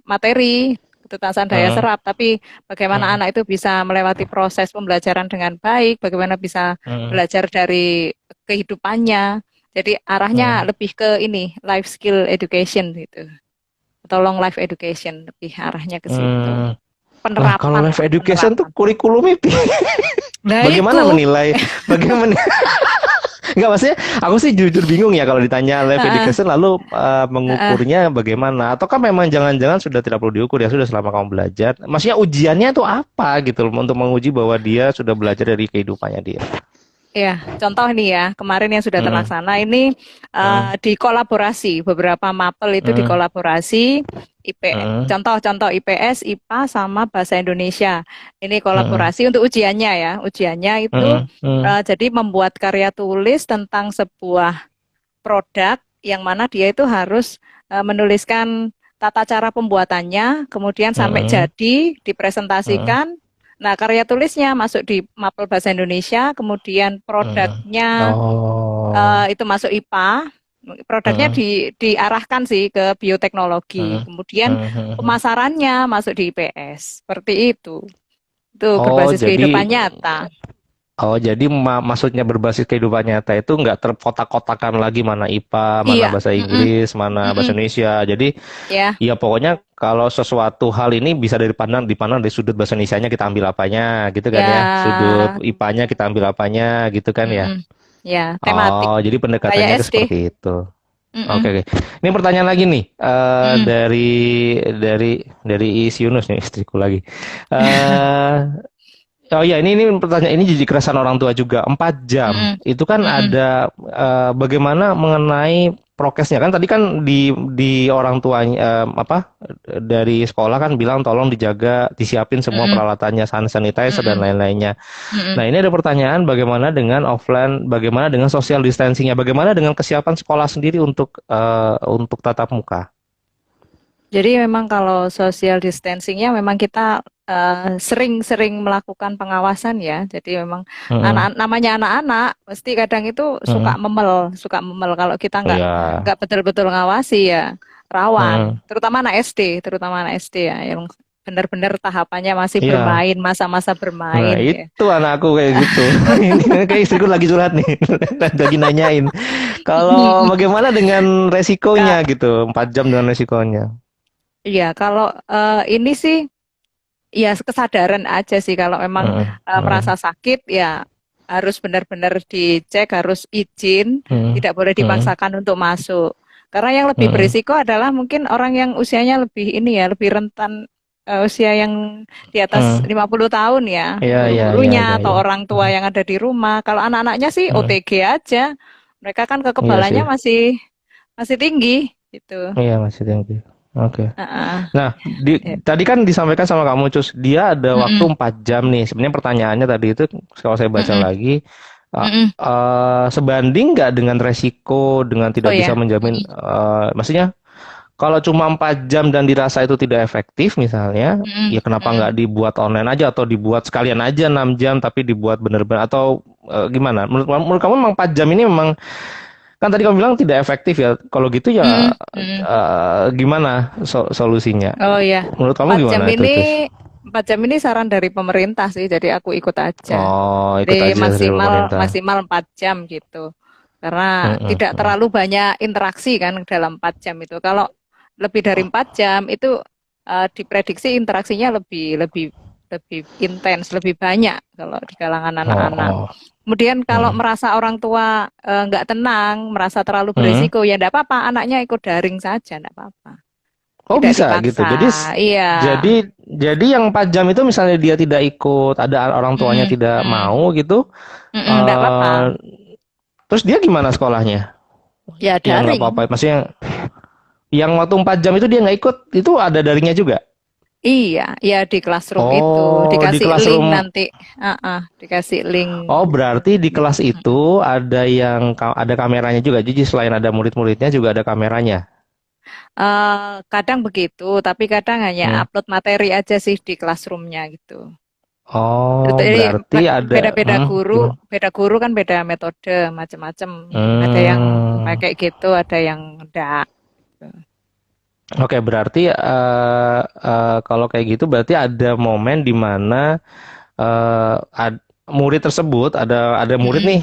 materi, ketuntasan daya hmm, serap. Tapi bagaimana hmm, anak itu bisa melewati proses pembelajaran dengan baik, bagaimana bisa hmm, belajar dari kehidupannya. Jadi arahnya hmm, lebih ke ini life skill education gitu, atau long life education lebih arahnya ke situ. hmm. Lah, kalau Penerapan life lah, education tuh penerapan. kurikulumnya Nah, bagaimana iku. menilai? Bagaimana? Enggak maksudnya aku sih jujur bingung ya kalau ditanya life Heeh, education lalu heeh. mengukurnya bagaimana atau kan memang jangan-jangan sudah tidak perlu diukur ya sudah selama kamu belajar maksudnya ujiannya itu apa gitu loh untuk menguji bahwa dia sudah belajar dari kehidupannya dia. Ya, contoh nih ya, kemarin yang sudah Hmm, terlaksana ini hmm, dikolaborasi, beberapa mapel itu hmm, dikolaborasi, hmm, contoh-contoh IPS, IPA, sama Bahasa Indonesia. Ini hmm, kolaborasi untuk ujiannya ya, ujiannya itu hmm, hmm, jadi membuat karya tulis tentang sebuah produk yang mana dia itu harus menuliskan tata cara pembuatannya, kemudian sampai Mm-mm. jadi, Mm-mm. dipresentasikan. Nah, karya tulisnya masuk di Mapel Bahasa Indonesia, kemudian Mm-mm. produknya Oh. itu masuk IPA. Produknya Mm-mm. diarahkan sih ke bioteknologi. Mm-mm. Kemudian Mm-mm. pemasarannya masuk di IPS. Seperti itu. Itu Oh, berbasis jadi kehidupan nyata. maksudnya berbasis kehidupan nyata itu nggak terkotak-kotakan lagi mana IPA, mana Iya, bahasa mm-mm, Inggris, mana bahasa mm-mm, Indonesia. Jadi ya, ya pokoknya kalau sesuatu hal ini bisa dipandang dari sudut bahasa Indonesianya kita ambil apanya gitu kan ya. Sudut ya, IPA-nya kita ambil apanya gitu kan ya. mm-mm, ya, tematik Oh, jadi kayak pendekatannya ke SD. seperti itu. Oke, Mm-mm, oke. Ini pertanyaan lagi nih mm-mm, dari Is Yunus nih istriku lagi. Eh Oh iya, ini pertanyaan ini jadi keresahan orang tua juga. 4 jam mm-mm, itu kan mm-mm, ada bagaimana mengenai prokesnya kan tadi kan di orang tuanya apa dari sekolah kan bilang tolong dijaga, disiapin semua mm-mm, peralatannya, hand sanitizer dan mm-mm, lain-lainnya. mm-mm. Nah, ini ada pertanyaan bagaimana dengan offline, bagaimana dengan social distancingnya, bagaimana dengan kesiapan sekolah sendiri untuk tatap muka. Jadi memang kalau social distancingnya memang kita sering-sering melakukan pengawasan ya. Jadi memang Mm-mm, namanya anak-anak pasti kadang itu mm-mm. suka memel kalau kita Iya. nggak betul-betul ngawasi ya rawan. Mm-mm. Terutama anak SD ya yang benar-benar tahapannya masih Iya. bermain, masa-masa Nah, bermain ya. itu anakku kayak gitu. Ini kayak istriku lagi curhat nih. Lagi nanyain. Kalau bagaimana dengan resikonya Kak, gitu, 4 jam dengan resikonya. iya kalau ini sih ya kesadaran aja sih kalau memang Heeh, merasa heeh, sakit ya harus benar-benar dicek, harus izin, heeh, tidak boleh heeh, dipaksakan untuk masuk. Karena yang lebih heeh. berisiko adalah mungkin orang yang usianya lebih ini ya, lebih rentan usia yang di atas Heeh. 50 tahun ya, Iya, iya, iya, guru-gurunya iya, atau iya. orang tua Heeh, yang ada di rumah. Kalau anak-anaknya sih heeh. OTG aja. Mereka kan Iya kekebalannya sih. masih masih tinggi gitu. Iya masih tinggi. Oke. Heeh. Nah, Ya. tadi kan disampaikan sama kamu, Cus, dia ada waktu Mm-mm. 4 jam nih. Sebenarnya pertanyaannya tadi itu kalau saya baca Mm-mm. lagi, Mm-mm. sebanding nggak dengan resiko, dengan Oh tidak bisa ya. menjamin, Mm-mm. maksudnya kalau cuma 4 jam dan dirasa itu tidak efektif misalnya, Mm-mm. ya kenapa nggak Mm-mm. dibuat online aja atau dibuat sekalian aja 6 jam tapi dibuat benar-benar atau gimana? Menurut kamu memang 4 jam ini memang kan tadi kamu bilang tidak efektif ya. Kalau gitu ya Mm-mm. Mm-mm. gimana solusinya? Oh ya, Menurut kamu 4 jam gimana itu, ini Cus? 4 jam ini saran dari pemerintah sih, jadi aku ikut aja. Oh, ikut Jadi aja dari maksimal pemerintah. maksimal 4 jam gitu. Karena Mm-mm, tidak mm. terlalu banyak interaksi kan dalam 4 jam itu. Kalau lebih dari 4 jam itu diprediksi interaksinya lebih lebih lebih intens, lebih banyak kalau di kalangan Oh, anak-anak. oh. Kemudian kalau Mm. merasa orang tua nggak tenang, merasa terlalu Mm. beresiko, ya enggak apa-apa, anaknya ikut daring saja, enggak apa-apa. Oh Tidak bisa gitu. dipaksa. Iya. Jadi yang 4 jam itu misalnya dia tidak ikut, ada orang tuanya Mm-mm, tidak mm-mm, mau gitu, mm-mm, enggak apa-apa. eh terus dia gimana sekolahnya? Ya Yang nggak daring. apa-apa, maksudnya yang waktu 4 jam itu dia nggak ikut, itu ada daringnya juga. Iya, ya di classroom itu Oh, di dikasih link classroom. nanti. Dikasih link. Oh, berarti di kelas Mm-mm. itu ada kameranya juga. Jadi selain ada murid-muridnya juga ada kameranya. Kadang begitu, tapi kadang hanya Hmm. upload materi aja sih di classroomnya gitu. Oh, Jadi berarti ada. Gimana? beda guru kan beda metode, macam-macam. Ada yang Hmm. pakai gitu, ada yang enggak. Oke, berarti kalau kayak gitu berarti ada momen di mana eh, ad- murid tersebut ada murid Mm-mm, nih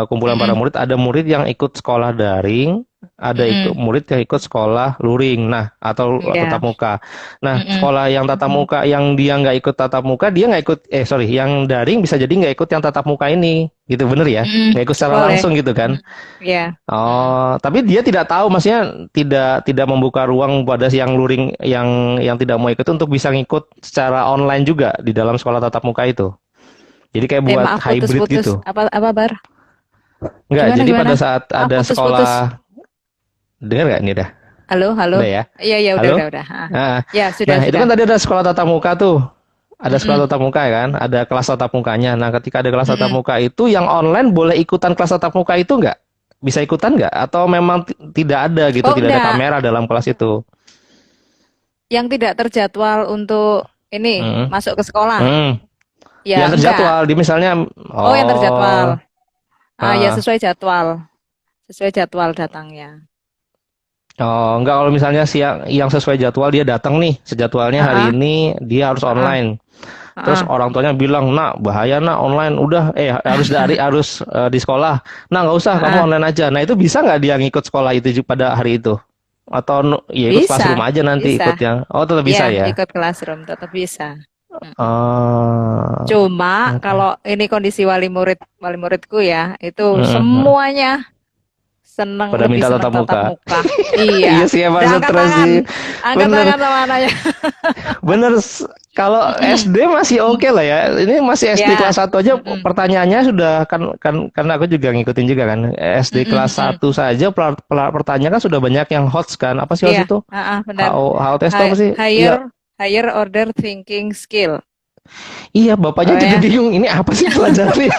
kumpulan para mm-mm, murid ada murid yang ikut sekolah daring, ada mm-mm. murid yang ikut sekolah luring, nah atau tatap Ya. muka. Nah, Mm-mm. sekolah yang tatap muka yang dia nggak ikut tatap muka dia nggak ikut sorry yang daring bisa jadi nggak ikut yang tatap muka ini, gitu bener ya? Mm-mm. Nggak ikut secara Boleh. langsung gitu kan? Mm. Ya. Mm-mm. Oh, tapi dia tidak tahu, maksudnya tidak membuka ruang pada yang luring yang tidak mau ikut untuk bisa ngikut secara online juga di dalam sekolah tatap muka itu. Jadi kayak buat Maaf hybrid putus-putus. gitu. Apa Bar? Enggak, Gimana jadi gimana? pada saat Maaf ada putus-putus. sekolah, dengar nggak ini dah? Halo, halo. Udah ya? Iya, iya, Halo? udah. Nah, Ya, nah, sudah, itu sudah. kan tadi ada sekolah tatap muka tuh. Ada sekolah Mm-mm. tatap muka ya kan? Ada kelas tatap mukanya. Nah, ketika ada kelas tatap Mm-mm. muka itu yang online boleh ikutan kelas tatap muka itu nggak? Bisa ikutan nggak? Atau memang tidak ada gitu, Oh, tidak ada enggak. kamera dalam kelas itu? yang tidak terjadwal untuk ini Hmm. masuk ke sekolah, Hmm. ya Yang enggak. terjadwal di misalnya, Oh, yang terjadwal. oh, Ya ah, sesuai jadwal datangnya. oh, enggak, kalau misalnya siang yang sesuai jadwal dia datang nih, sejadwalnya Ah, hari ini dia harus ah, online. Terus ah, orang tuanya bilang, nak bahaya nak online, udah harus di sekolah. Nah nggak usah, kamu ah. online aja. Nah itu bisa nggak dia ngikut sekolah itu pada hari itu? Atau ya ikut classroom Bisa, aja nanti bisa. ikutnya? Oh tetap Ya, bisa ya? ikut classroom tetap bisa. Mm-mm. Oh, Cuma oke. kalau ini kondisi wali muridku ya, itu Mm-mm. semuanya seneng Pada lebih minta seneng tatap tatap muka. muka. Iya, Iya sih udah emang stres sih. angkat Bener. tangan sama anaknya. Bener, kalau SD masih oke lah ya. Ini masih SD Ya, kelas satu aja mm-mm, pertanyaannya sudah kan aku juga ngikutin juga kan. SD mm-mm, kelas mm-mm. satu saja pertanyaan kan sudah banyak yang HOTS kan. Apa sih Iya, HOTS itu? benar. HOTS itu apa Hi- sih? Higher Iya, higher order thinking skill. iya, bapaknya Oh juga ya, bingung ini apa sih pelajaran ini.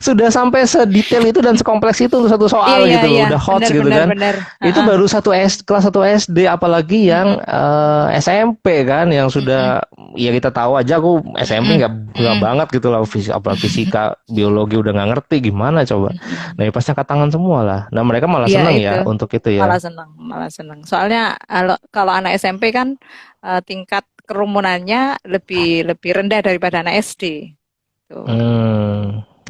Sudah sampai sedetail itu dan sekompleks itu untuk satu iya soal iya gitu loh. iya, Udah HOTS benar gitu benar kan. benar. Itu Heeh. baru kelas satu SD, apalagi yang Mm-mm, SMP kan yang mm-mm, sudah, ya kita tahu aja, aku SMP mm-mm, nggak mm-mm, banget gitu lah, apalagi fisika biologi udah nggak ngerti gimana coba. Nah mm-mm. ya pasti angkat tangan semua lah. Nah mereka malah Iya seneng itu. ya untuk itu Malah ya. senang, malah senang. Soalnya kalau anak SMP kan tingkat kerumunannya lebih lebih rendah daripada anak SD. Tuh.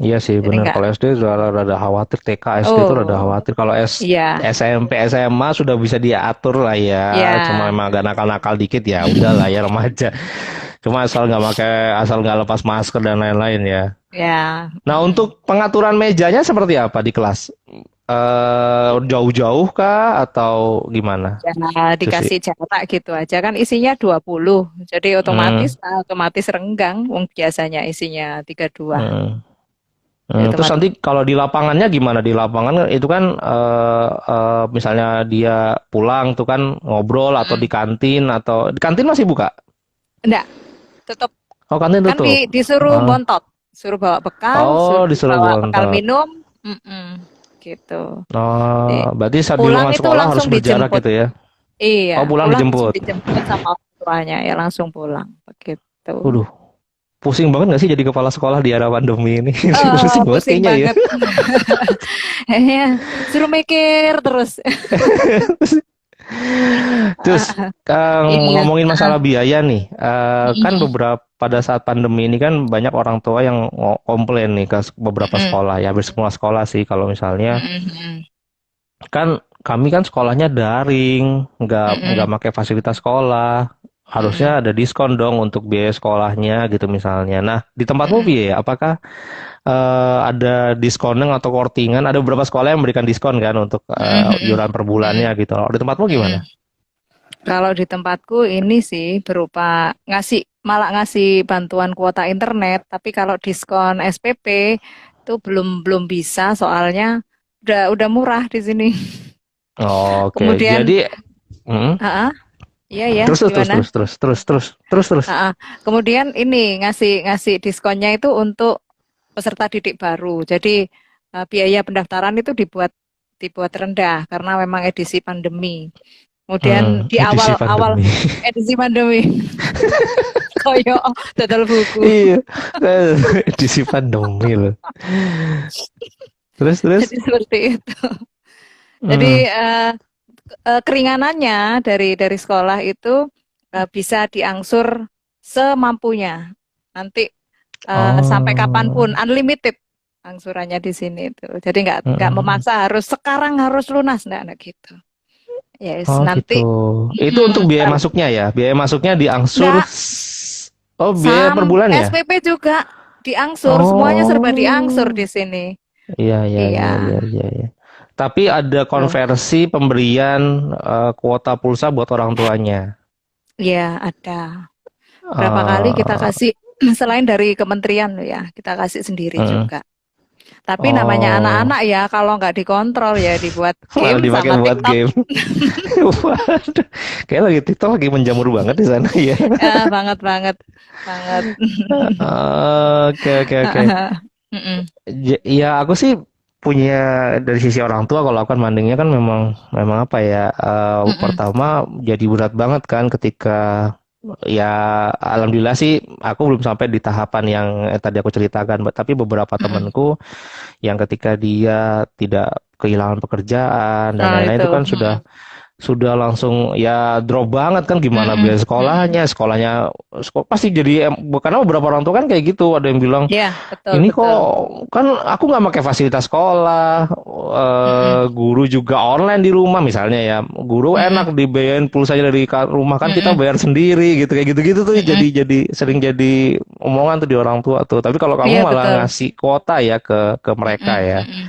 Iya sih Jadi benar, enggak. kalau SD sudah rada khawatir, TK SD itu rada Oh, khawatir. Kalau iya, SMP SMA sudah bisa diatur lah ya, cuma ya, emang agak nakal-nakal dikit ya udah lah ya, remaja. Cuma asal nggak lepas masker dan lain-lain ya. ya. Nah, Mm-mm. untuk pengaturan mejanya seperti apa di kelas? Jauh-jauh kah atau gimana? Ya, Susi. dikasih jarak gitu aja kan isinya 20. Jadi otomatis Hmm, otomatis renggang. Wong biasanya isinya 32. hmm, Jadi Terus nanti otomatis. kalau di lapangannya gimana? Di lapangan itu kan misalnya dia pulang tuh kan ngobrol, atau di Mm-mm. kantin, atau di kantin masih buka? Enggak, tetap Oh, kantin kan tutup. disuruh Ah. bontot, suruh bawa bekal, Oh, suruh disuruh bawa bekal bontot. minum, mm-mm, gitu. Oh, Di- berarti saat di Pulang lingkungan itu sekolah harus langsung berjarak dijemput. gitu ya? Iya, Oh, pulang pulang langsung dijemput. dijemput sama orang tuanya ya langsung pulang begitu. Waduh, pusing banget gak sih jadi kepala sekolah di era pandemi ini? Pusing banget Pusing kayaknya ya. banget. Ya, suruh mikir terus. Terus Iya. ngomongin masalah biaya nih, kan Mm-mm. pada saat pandemi ini kan banyak orang tua yang komplain nih ke beberapa Mm-mm. sekolah, ya hampir semua sekolah sih, kalau misalnya Mm-mm. kan kami kan sekolahnya daring, nggak Mm-mm. pakai fasilitas sekolah, Mm-mm. harusnya ada diskon dong untuk biaya sekolahnya gitu misalnya. Nah di tempatmu Mm-mm. piye? Apakah ada diskonan atau kortingan? Ada beberapa sekolah yang memberikan diskon kan untuk Mm-mm. iuran per bulannya Mm-mm. gitu. Di tempatmu Mm-mm. gimana? Kalau di tempatku ini sih berupa malah ngasih bantuan kuota internet, tapi kalau diskon SPP itu belum belum bisa soalnya udah murah di sini. Oke, Kemudian, jadi mm, ah, iya ya, terus terus terus gimana? terus terus terus terus terus terus. Ah, kemudian ini ngasih ngasih diskonnya itu untuk peserta didik baru. Jadi biaya pendaftaran itu dibuat dibuat rendah karena memang edisi pandemi. Kemudian di Edisi awal-awal pandemi. edisi pandemi koyo total buku. Iya, edisi pandemi loh. Terus terus. Jadi seperti itu. Jadi Hmm. keringanannya dari sekolah itu bisa diangsur semampunya. Nanti sampai kapanpun Oh. unlimited angsurannya di sini itu. Jadi nggak Mm-mm. memaksa harus sekarang harus lunas enggak gitu. Yes, Oh gitu. nanti Itu untuk biaya kalau masuknya ya? Biaya masuknya diangsur. enggak Oh, biaya per sam bulan ya? SPP juga diangsur, semuanya serba diangsur Oh. di sini. Iya, iya, Iya, iya, iya, iya, iya. Tapi ada tuh. konversi pemberian kuota pulsa buat orang tuanya. Iya, ada. Berapa kali kita Eh, kasih selain dari kementerian loh ya, kita kasih sendiri mm. juga. Tapi namanya Oh, anak-anak ya, kalau nggak dikontrol ya dibuat malah game dipakai sama buat TikTok. game. Waduh, kayak lagi TikTok lagi menjamur banget di sana ya. Banget banget banget. Oke, oke, oke. Mm-mm. Ya aku sih punya dari sisi orang tua kalau aku kan mandingnya kan memang memang apa ya Mm-mm. pertama jadi berat banget kan ketika ya alhamdulillah sih aku belum sampai di tahapan yang tadi aku ceritakan tapi beberapa Mm-mm. temanku yang ketika dia tidak kehilangan pekerjaan dan Nah lain-lain itu. itu kan Mm-mm. sudah langsung ya drop banget kan gimana Mm-mm. biaya Mm-mm. sekolahnya pasti jadi karena beberapa orang tua kan kayak gitu ada yang bilang Ya, betul, ini kok betul. kan aku nggak pakai fasilitas sekolah, Mm-mm. guru juga online di rumah misalnya ya, guru Mm-mm. enak dibayarin pulsanya dari rumah kan kita Mm-mm. bayar sendiri gitu kayak gitu-gitu tuh Mm-mm. jadi sering jadi omongan tuh di orang tua tuh. Tapi kalau kamu Iya, malah betul. ngasih kuota ya ke mereka Mm-mm. ya. Mm-mm.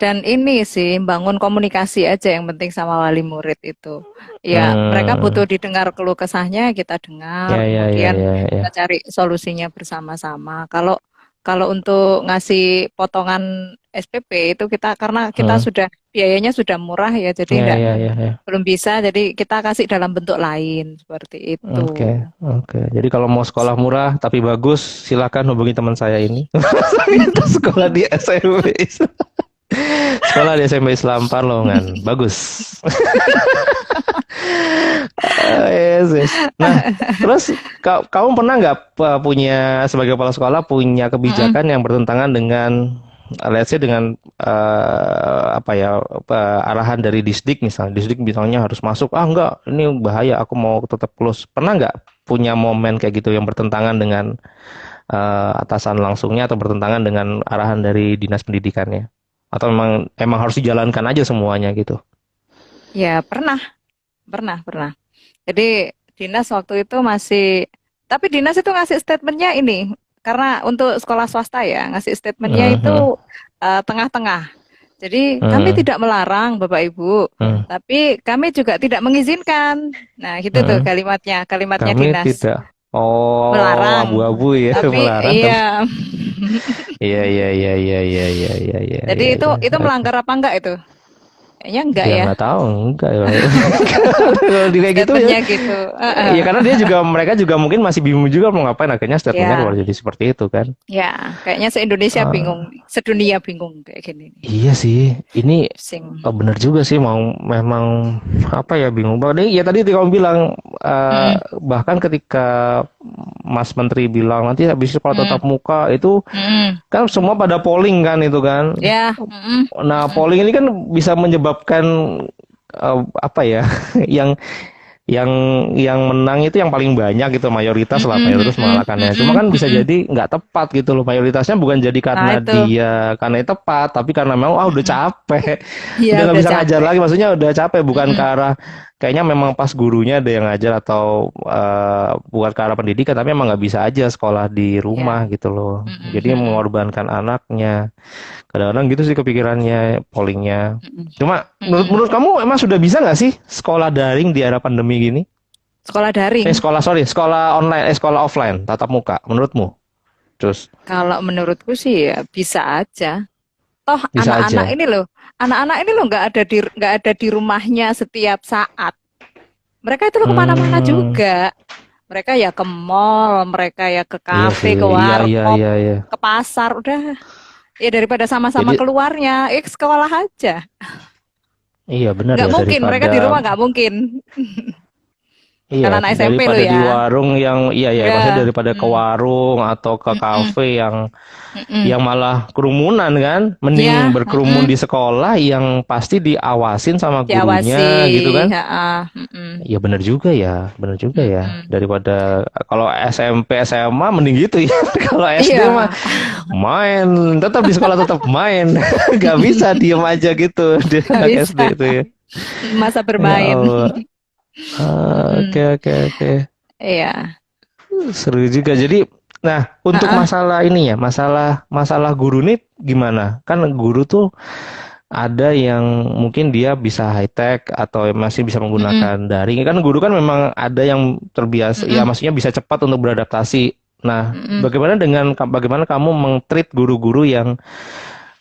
Dan ini sih, bangun komunikasi aja yang penting sama wali murid itu. Ya, mereka Hmm, butuh didengar keluh kesahnya, kita dengar, ya ya ya kemudian ya kita ya. cari solusinya bersama-sama. Kalau kalau untuk ngasih potongan SPP itu kita karena kita Hmm, sudah biayanya sudah murah ya, jadi ya enggak ya ya ya. belum bisa, jadi kita kasih dalam bentuk lain seperti itu. Oke, oke. Jadi kalau mau sekolah murah tapi bagus, silakan hubungi teman saya ini. Kita sekolah di SMP. Sekolah di SMP Islam Parlongan. Bagus. Yes, yes. Nah, terus kamu pernah nggak punya sebagai kepala sekolah punya Mm-mm. kebijakan yang bertentangan dengan let's say dengan apa ya arahan dari Disdik misalnya. Disdik misalnya harus masuk. Ah enggak, ini bahaya. Aku mau tetap close. Pernah nggak punya momen kayak gitu yang bertentangan dengan atasan langsungnya atau bertentangan dengan arahan dari dinas pendidikannya? Atau emang harus dijalankan aja semuanya gitu? Ya, pernah, pernah, pernah. Jadi dinas waktu itu masih, tapi dinas itu ngasih statementnya ini, karena untuk sekolah swasta ya, ngasih statementnya Mhm, itu tengah-tengah. Jadi kami mhm, tidak melarang Bapak Ibu, mhm, tapi kami juga tidak mengizinkan. Nah, gitu tuh mhm. kalimatnya, kalimatnya Kami dinas. tidak. Oh, Melarang. abu-abu ya, Tapi melarang tapi. iya, Iya, iya, iya, iya, iya, iya, iya, iya, jadi iya, iya. itu Oke. melanggar apa enggak itu? Kayaknya enggak Ya ya, nggak tahu, enggak ya. Kalau di kayak gitu ya. statementnya gitu. Ya karena mereka juga mungkin masih bingung juga mau ngapain. Akhirnya statementnya keluar Ya, jadi seperti itu kan. ya, kayaknya se-Indonesia bingung, Ah, sedunia bingung kayak gini nih. iya sih, ini Pusing. bener juga sih mau memang apa ya bingung banget. Ya tadi kamu bilang eh, Mm, bahkan ketika Mas Menteri bilang nanti habis sekolah tatap mm, muka itu mm. kan semua pada polling kan itu kan. Ya, mm, Nah mm, polling ini kan bisa menyebabkan apa ya yang yang yang menang itu yang paling banyak gitu mm, mayoritas mm, mengalahkannya. Cuma mm, kan bisa mm. jadi nggak tepat gitu loh mayoritasnya bukan jadi Nah karena itu, dia karena itu tepat tapi karena memang udah mm, capek iya udah nggak udah bisa ngajar capek. lagi maksudnya udah capek bukan ke Mm, arah kayaknya memang pas gurunya ada yang ngajar atau bukan ke arah pendidikan tapi emang nggak bisa aja sekolah di rumah ya, gitu loh. mm, Jadi mm, mm, mengorbankan anaknya. Kadang-kadang gitu sih kepikirannya pollingnya. mm, Cuma mm, menurut mm. menurut kamu emang sudah bisa nggak sih sekolah daring di era pandemi gini? Sekolah daring. Sekolah online, sekolah offline, tatap muka, menurutmu? Terus Kalau menurutku sih ya bisa aja. Toh bisa aja. anak-anak ini loh nggak ada di rumahnya setiap saat. Mereka itu loh kemana-mana Hmm, juga. Mereka ya ke mall, mereka ya ke iya sih, kafe, ke iya iya warkop, iya iya. ke pasar. Udah, ya daripada sama-sama Jadi keluarnya, sekolah aja. iya benar Nggak ya mungkin, mereka daripada di rumah nggak mungkin. iya Kalau anak SMP lo daripada di ya. warung yang iya ya maksudnya Ya, daripada ke warung atau ke mm-mm, kafe yang mm-mm. malah kerumunan kan, mending Ya, berkerumun di sekolah yang pasti diawasin sama diawasi, gurunya gitu kan. ha, mm-mm, Ya benar juga ya, benar juga ya. mm-mm. Daripada kalau SMP SMA mending gitu ya. Kalau SD mah Iya, main, tetap di sekolah tetap main. Gak bisa diem aja gitu di nggak anak SD bisa itu ya. masa Ya bermain. Allah. Oke Mm-mm. oke oke. Iya, Seru juga. Jadi, nah untuk ah, masalah ini ya, masalah masalah guru nih gimana? Kan guru tuh ada yang mungkin dia bisa high tech atau masih bisa mm-mm, menggunakan daring. Kan guru kan memang ada yang terbiasa, ya mm-mm, maksudnya bisa cepat untuk beradaptasi. Nah, mm-mm, bagaimana kamu meng-treat guru-guru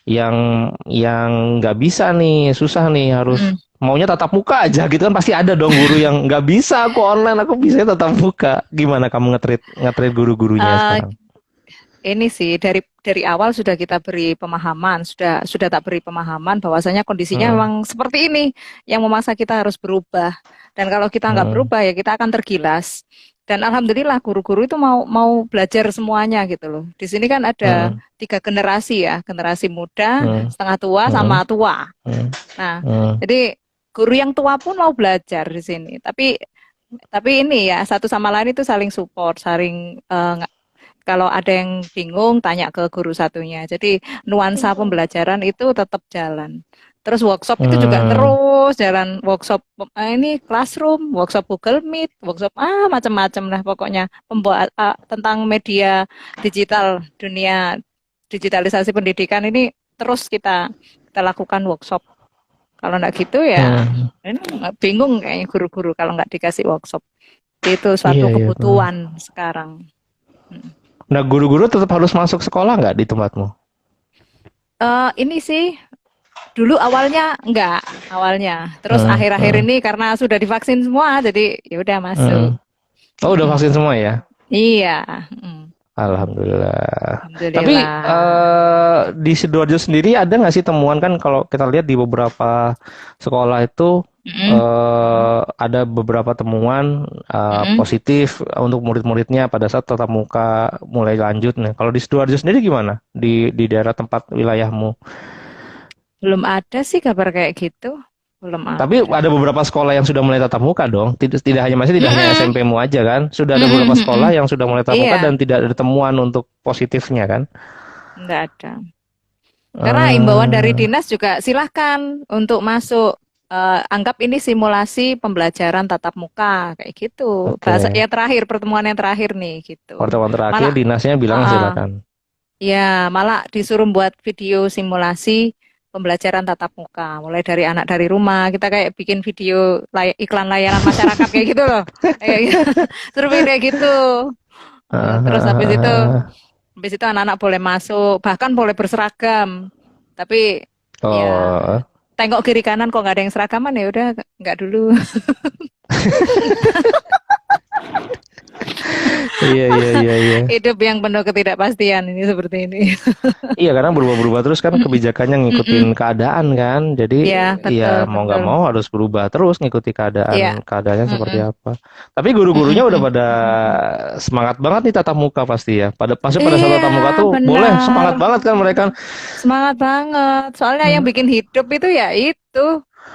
yang nggak bisa nih, susah nih harus mm-mm. maunya tatap muka aja gitu kan pasti ada dong guru yang nggak bisa aku online aku bisa tatap muka. Gimana kamu nge-treat guru-gurunya Eh, sekarang? ini sih dari awal sudah kita beri pemahaman, sudah tak beri pemahaman bahwasanya kondisinya Hmm. memang seperti ini yang memaksa kita harus berubah. Dan kalau kita nggak Hmm. berubah ya kita akan tergilas. Dan alhamdulillah guru-guru itu mau belajar semuanya gitu loh. Di sini kan ada Hmm. 3 generasi ya, generasi muda, Hmm. setengah tua, Hmm. sama tua. Hmm. Nah, Hmm. jadi guru yang tua pun mau belajar di sini. Tapi ini ya satu sama lain itu saling support, saling kalau ada yang bingung tanya ke guru satunya. Jadi nuansa pembelajaran itu tetap jalan. Terus workshop itu juga Hmm. terus jalan, workshop ini classroom, workshop Google Meet, workshop macam-macam lah pokoknya tentang media digital, dunia digitalisasi pendidikan ini terus kita lakukan workshop. Kalau nggak gitu ya Hmm. ini bingung kayaknya guru-guru kalau nggak dikasih workshop. Itu Iya, suatu iya, benar. kebutuhan sekarang. Hmm. Nah, guru-guru tetap harus masuk sekolah nggak di tempatmu? Ini sih dulu awalnya enggak, awalnya. Terus Hmm. akhir-akhir Hmm. ini karena sudah divaksin semua, jadi ya udah masuk. Hmm. Oh, udah Mm-mm. vaksin semua ya? Iya, mm. Alhamdulillah. Tapi Alhamdulillah. di Sidoarjo sendiri ada nggak sih temuan, kan kalau kita lihat di beberapa sekolah itu Mm-mm. ada beberapa temuan Mm-mm. positif untuk murid-muridnya pada saat tatap muka mulai lanjut nih. Kalau di Sidoarjo sendiri gimana? Di daerah tempat wilayahmu? Belum ada sih kabar kayak gitu. Belum Tapi ada. ada beberapa sekolah yang sudah mulai tatap muka dong. Tidak hanya masih tidak hanya Mm-mm. SMP-mu aja kan. Sudah ada Mm-mm, beberapa mm-mm. sekolah yang sudah mulai tatap muka Iya, dan tidak ada temuan untuk positifnya kan. enggak ada. Karena imbauan dari Eh, dinas juga silahkan untuk masuk. Anggap ini simulasi pembelajaran tatap muka kayak gitu. Bahasa oke. yang terakhir, pertemuan yang terakhir nih gitu. Pertemuan terakhir Malah, dinasnya bilang uh, silakan. ya, malah disuruh buat video simulasi pembelajaran tatap muka. Mulai dari anak dari rumah, kita kayak bikin video iklan layanan masyarakat kayak gitu loh. Kayak gitu. Survei kayak gitu. Terus habis itu anak-anak boleh masuk, bahkan boleh berseragam. Tapi ya Oh, tengok kiri kanan kok nggak ada yang seragaman ya udah nggak dulu. iya, iya, iya, iya. Hidup yang penuh ketidakpastian ini seperti ini. Iya, karena berubah-berubah terus kan Mm-mm. kebijakannya ngikutin Mm-mm. keadaan kan. Jadi Ya, ya betul, mau nggak betul. mau harus berubah terus ngikuti Ya. keadaannya seperti Mm-mm. apa. Tapi guru-gurunya udah Mm-mm. pada semangat banget nih tatap muka pasti ya. Pada saat Iya, tatap muka tuh boleh benar. semangat banget kan mereka. Semangat banget. Soalnya yang Hmm, bikin hidup itu ya itu.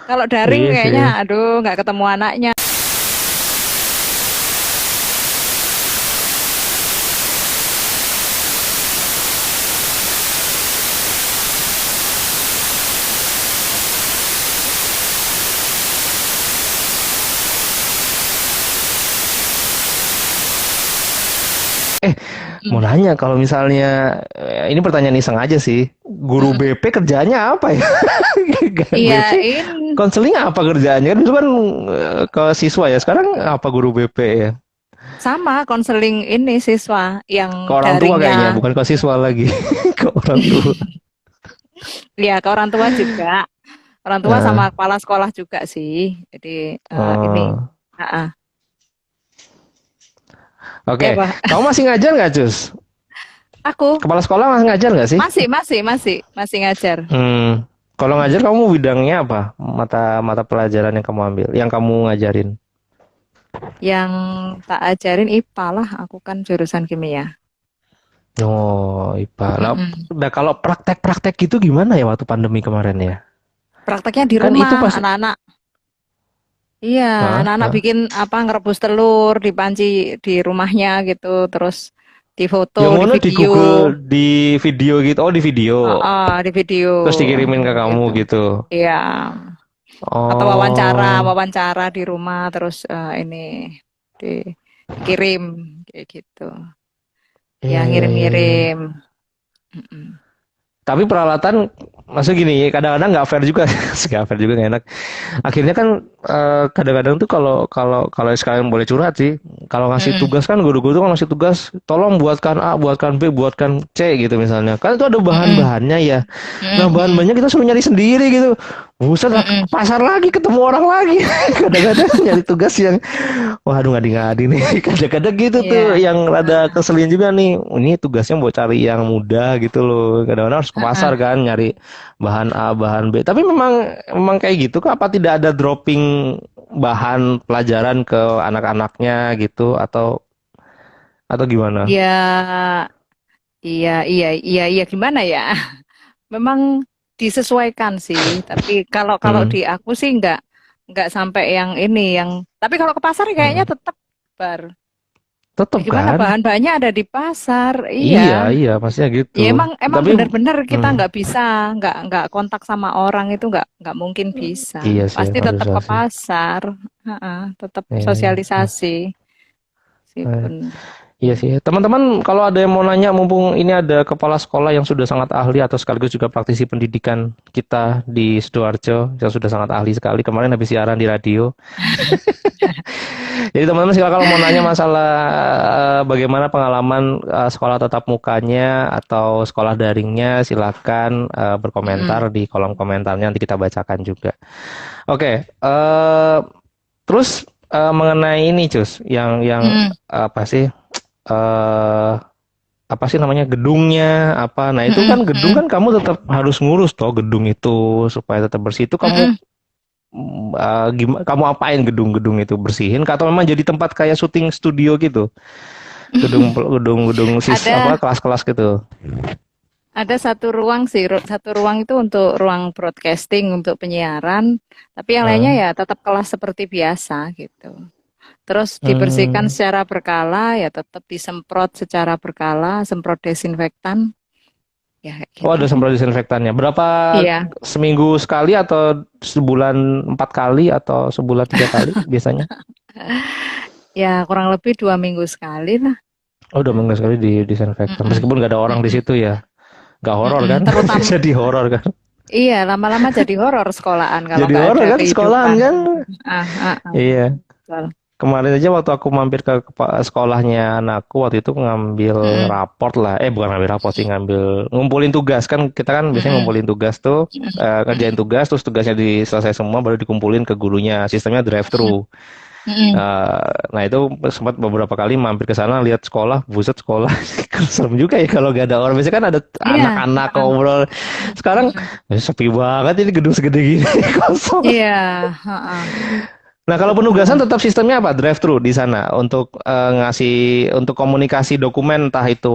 Kalau daring iya kayaknya, sih. aduh, nggak ketemu anaknya. Mau Mm. nanya kalau misalnya ini pertanyaan iseng aja sih. Guru Mm-mm. BP kerjanya apa ya? Iya, BP ini konseling apa kerjaannya? Kan itu kan ke siswa ya. Sekarang apa guru BP ya? sama konseling ini siswa Ke yang orang tua kayaknya, daringnya. bukan ke siswa lagi. Ke orang tua. Ya, ke orang tua juga. Orang tua Nah, sama kepala sekolah juga sih. Jadi ini. oh, Ah, ah. oke. Ya, Pak. Kamu masih ngajar nggak, Cus? Aku Kepala sekolah masih ngajar nggak sih? masih ngajar. Kalau ngajar kamu bidangnya apa? Mata mata pelajaran yang kamu ambil, yang kamu ngajarin? Yang tak ajarin IPA lah. Aku kan jurusan kimia. Oh, IPA. Mm-mm. Nah, kalau praktek-praktek gitu gimana ya waktu pandemi kemarin ya? Prakteknya di Kan itu rumah, pas, anak-anak. Iya, Hah? anak-anak Hah? bikin apa ngerebus telur di panci di rumahnya gitu, terus difoto, Yang di mana di video, Google, di video gitu? Oh, di video. di video Terus dikirimin ke kamu gitu. gitu. Iya, atau wawancara, Oh, wawancara di rumah, terus ini dikirim kayak gitu. iya, Ya iya, iya, iya. ngirim-ngirim. Mm-mm. Tapi peralatan, maksud gini, kadang-kadang nggak fair juga, nggak fair juga nggak enak. Akhirnya kan kadang-kadang tuh kalau kalau kalau sekalian boleh curhat sih, kalau ngasih Mm-mm. tugas kan guru-guru tuh kan ngasih tugas, tolong buatkan A, buatkan B, buatkan C gitu misalnya. Kan itu ada Mm-mm. bahan-bahannya ya. Nah Mm-mm. bahan-bahannya kita suruh nyari sendiri gitu. Buset, ke Mm-mm. pasar lagi, ketemu orang lagi. Kadang-kadang nyari tugas yang, waduh ngadi-ngadi nih. Kadang-kadang gitu tuh, Iya. yang rada Heeh. keselin juga nih. Ini tugasnya mau cari yang mudah gitu loh. Kadang-kadang harus ke pasar Heeh. kan, nyari bahan A, bahan B. Tapi memang memang kayak gitu kok. Apa tidak ada dropping bahan pelajaran ke anak-anaknya gitu, atau gimana? Ya, iya, iya, iya, iya, gimana ya? Memang disesuaikan sih. Tapi kalau kalau Hmm, di aku sih nggak sampai yang ini yang. Tapi kalau ke pasar kayaknya hmm. tetap bar. Ya Tetep gimana kan? bahan-bahannya ada di pasar. Iya. Iya, iya, pastinya gitu. Ya emang Tapi, benar-benar kita hmm, nggak bisa nggak kontak sama orang itu nggak mungkin bisa. iya sih, Pasti harus tetap ke sih. pasar. Heeh, tetap Iya, iya. Hmm. sosialisasi. Eh, Meskipun. Iya sih. Teman-teman, kalau ada yang mau nanya, mumpung ini ada kepala sekolah yang sudah sangat ahli atau sekaligus juga praktisi pendidikan kita di Sidoarjo yang sudah sangat ahli sekali. Kemarin habis siaran di radio. Jadi teman-teman silakan kalau mau nanya masalah bagaimana pengalaman sekolah tatap mukanya atau sekolah daringnya, silakan Mm-mm. berkomentar di kolom komentarnya, nanti kita bacakan juga. Oke, terus mengenai ini, Cus, yang Mm-mm. apa sih? eh Apa sih namanya, gedungnya apa? Nah itu Mm-mm. kan gedung Mm-mm. kan kamu tetap harus ngurus toh gedung itu supaya tetap bersih. Itu kamu Mm-mm. gimana? Kamu apain gedung-gedung itu, bersihin? Atau memang jadi tempat kayak syuting studio gitu? Gedung apa Ada kelas-kelas gitu. ada satu ruang sih, satu ruang itu untuk ruang broadcasting untuk penyiaran, tapi yang lainnya Hmm. ya tetap kelas seperti biasa gitu. Terus dibersihkan Hmm. secara berkala, ya tetap disemprot secara berkala, semprot desinfektan, ya kayak Oh, gitu. ada semprot disinfektannya. Berapa, Iya, seminggu sekali atau sebulan 4 kali atau sebulan 3 kali biasanya? ya kurang lebih 2 minggu sekali lah. Oh, udah minggu sekali di disinfektan. Mm-mm. Meskipun nggak ada orang di Mm-mm. situ ya. Nggak horor Mm-mm. kan? Terutama, Jadi horor kan? iya lama-lama jadi horor sekolahan kalau Jadi nggak horor ada kan sekolahan kehidupan. kan? Ah, ah, ah, Iya. betul. Kemarin aja waktu aku mampir ke sekolahnya anakku, waktu itu ngambil Mm-mm. raport lah. Bukan ngambil raport sih, ngumpulin tugas. Kan kita kan biasanya Mm-mm. ngumpulin tugas tuh, ngerjain Mm-mm. tugas, terus tugasnya selesai semua baru dikumpulin ke gurunya. Sistemnya drive Mm-mm. thru. Mm-mm. Nah itu sempat beberapa kali mampir ke sana lihat sekolah, buset sekolah. Serem juga ya kalau gak ada orang. Biasanya kan ada Iya, anak-anak heeh. ngobrol. Sekarang sepi banget, ini gedung segede gini kosong. Iya, heeh, Nah, kalau penugasan betul. tetap sistemnya apa? Drive thru di sana untuk ngasih, untuk komunikasi dokumen, entah itu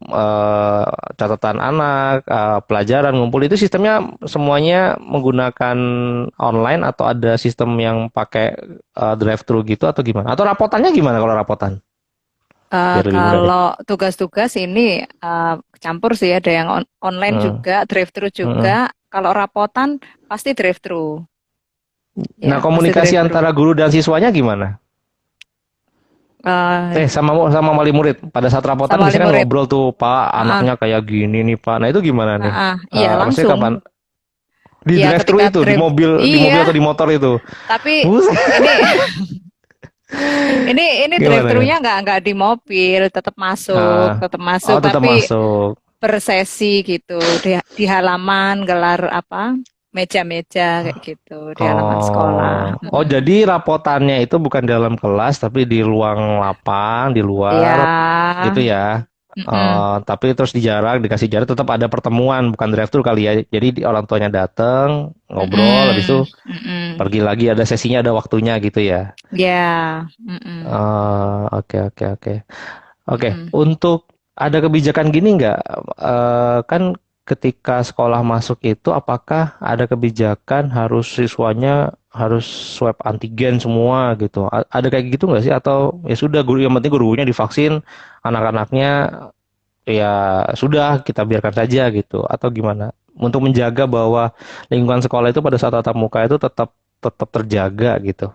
eh, catatan anak, pelajaran ngumpul, itu sistemnya semuanya menggunakan online atau ada sistem yang pakai drive thru gitu atau gimana? Atau rapotannya gimana kalau rapotan? Biar lebih mudah deh. Kalau tugas-tugas ini campur sih, ada yang online Hmm. juga, drive-thru juga. Hmm. Kalau rapotan pasti drive-thru, Nah, ya pasti komunikasi drive-thru. antara guru dan siswanya gimana? Eh, Sama wali murid. Pada saat rapotan sama wali biasanya kan murid. ngobrol tuh, Pak, Ah, anaknya kayak gini nih, Pak. Nah, itu gimana nih? iya Maksudnya langsung. kapan? Di Ya drive thru ketika itu, drive, di mobil atau iya. di motor itu. Tapi Buset. ini ini Gimana ya? drive-thrunya nggak di mobil, Ah, tetap oh, masuk, tetap tapi masuk. bersesi gitu di halaman gelar apa meja-meja kayak gitu di halaman sekolah. Oh, jadi rapotannya itu bukan di dalam kelas, tapi di ruang lapang, di luar, Ya, gitu ya. mm-mm, Tapi terus dikasih jarak, tetap ada pertemuan, bukan drive thru kali ya. Jadi orang tuanya datang, ngobrol, habis itu mm-mm, mm-mm. pergi lagi, ada sesinya, ada waktunya gitu ya. Ya, mm-mm, Oke, oke, oke. Oke, mm-mm. untuk ada kebijakan gini nggak? Kan ketika sekolah masuk itu, apakah ada kebijakan harus siswanya harus swab antigen semua gitu? Ada kayak gitu nggak sih? Atau ya sudah, guru yang penting gurunya divaksin, anak-anaknya ya sudah kita biarkan saja gitu? Atau gimana? Untuk menjaga bahwa lingkungan sekolah itu pada saat tatap muka itu tetap tetap terjaga gitu.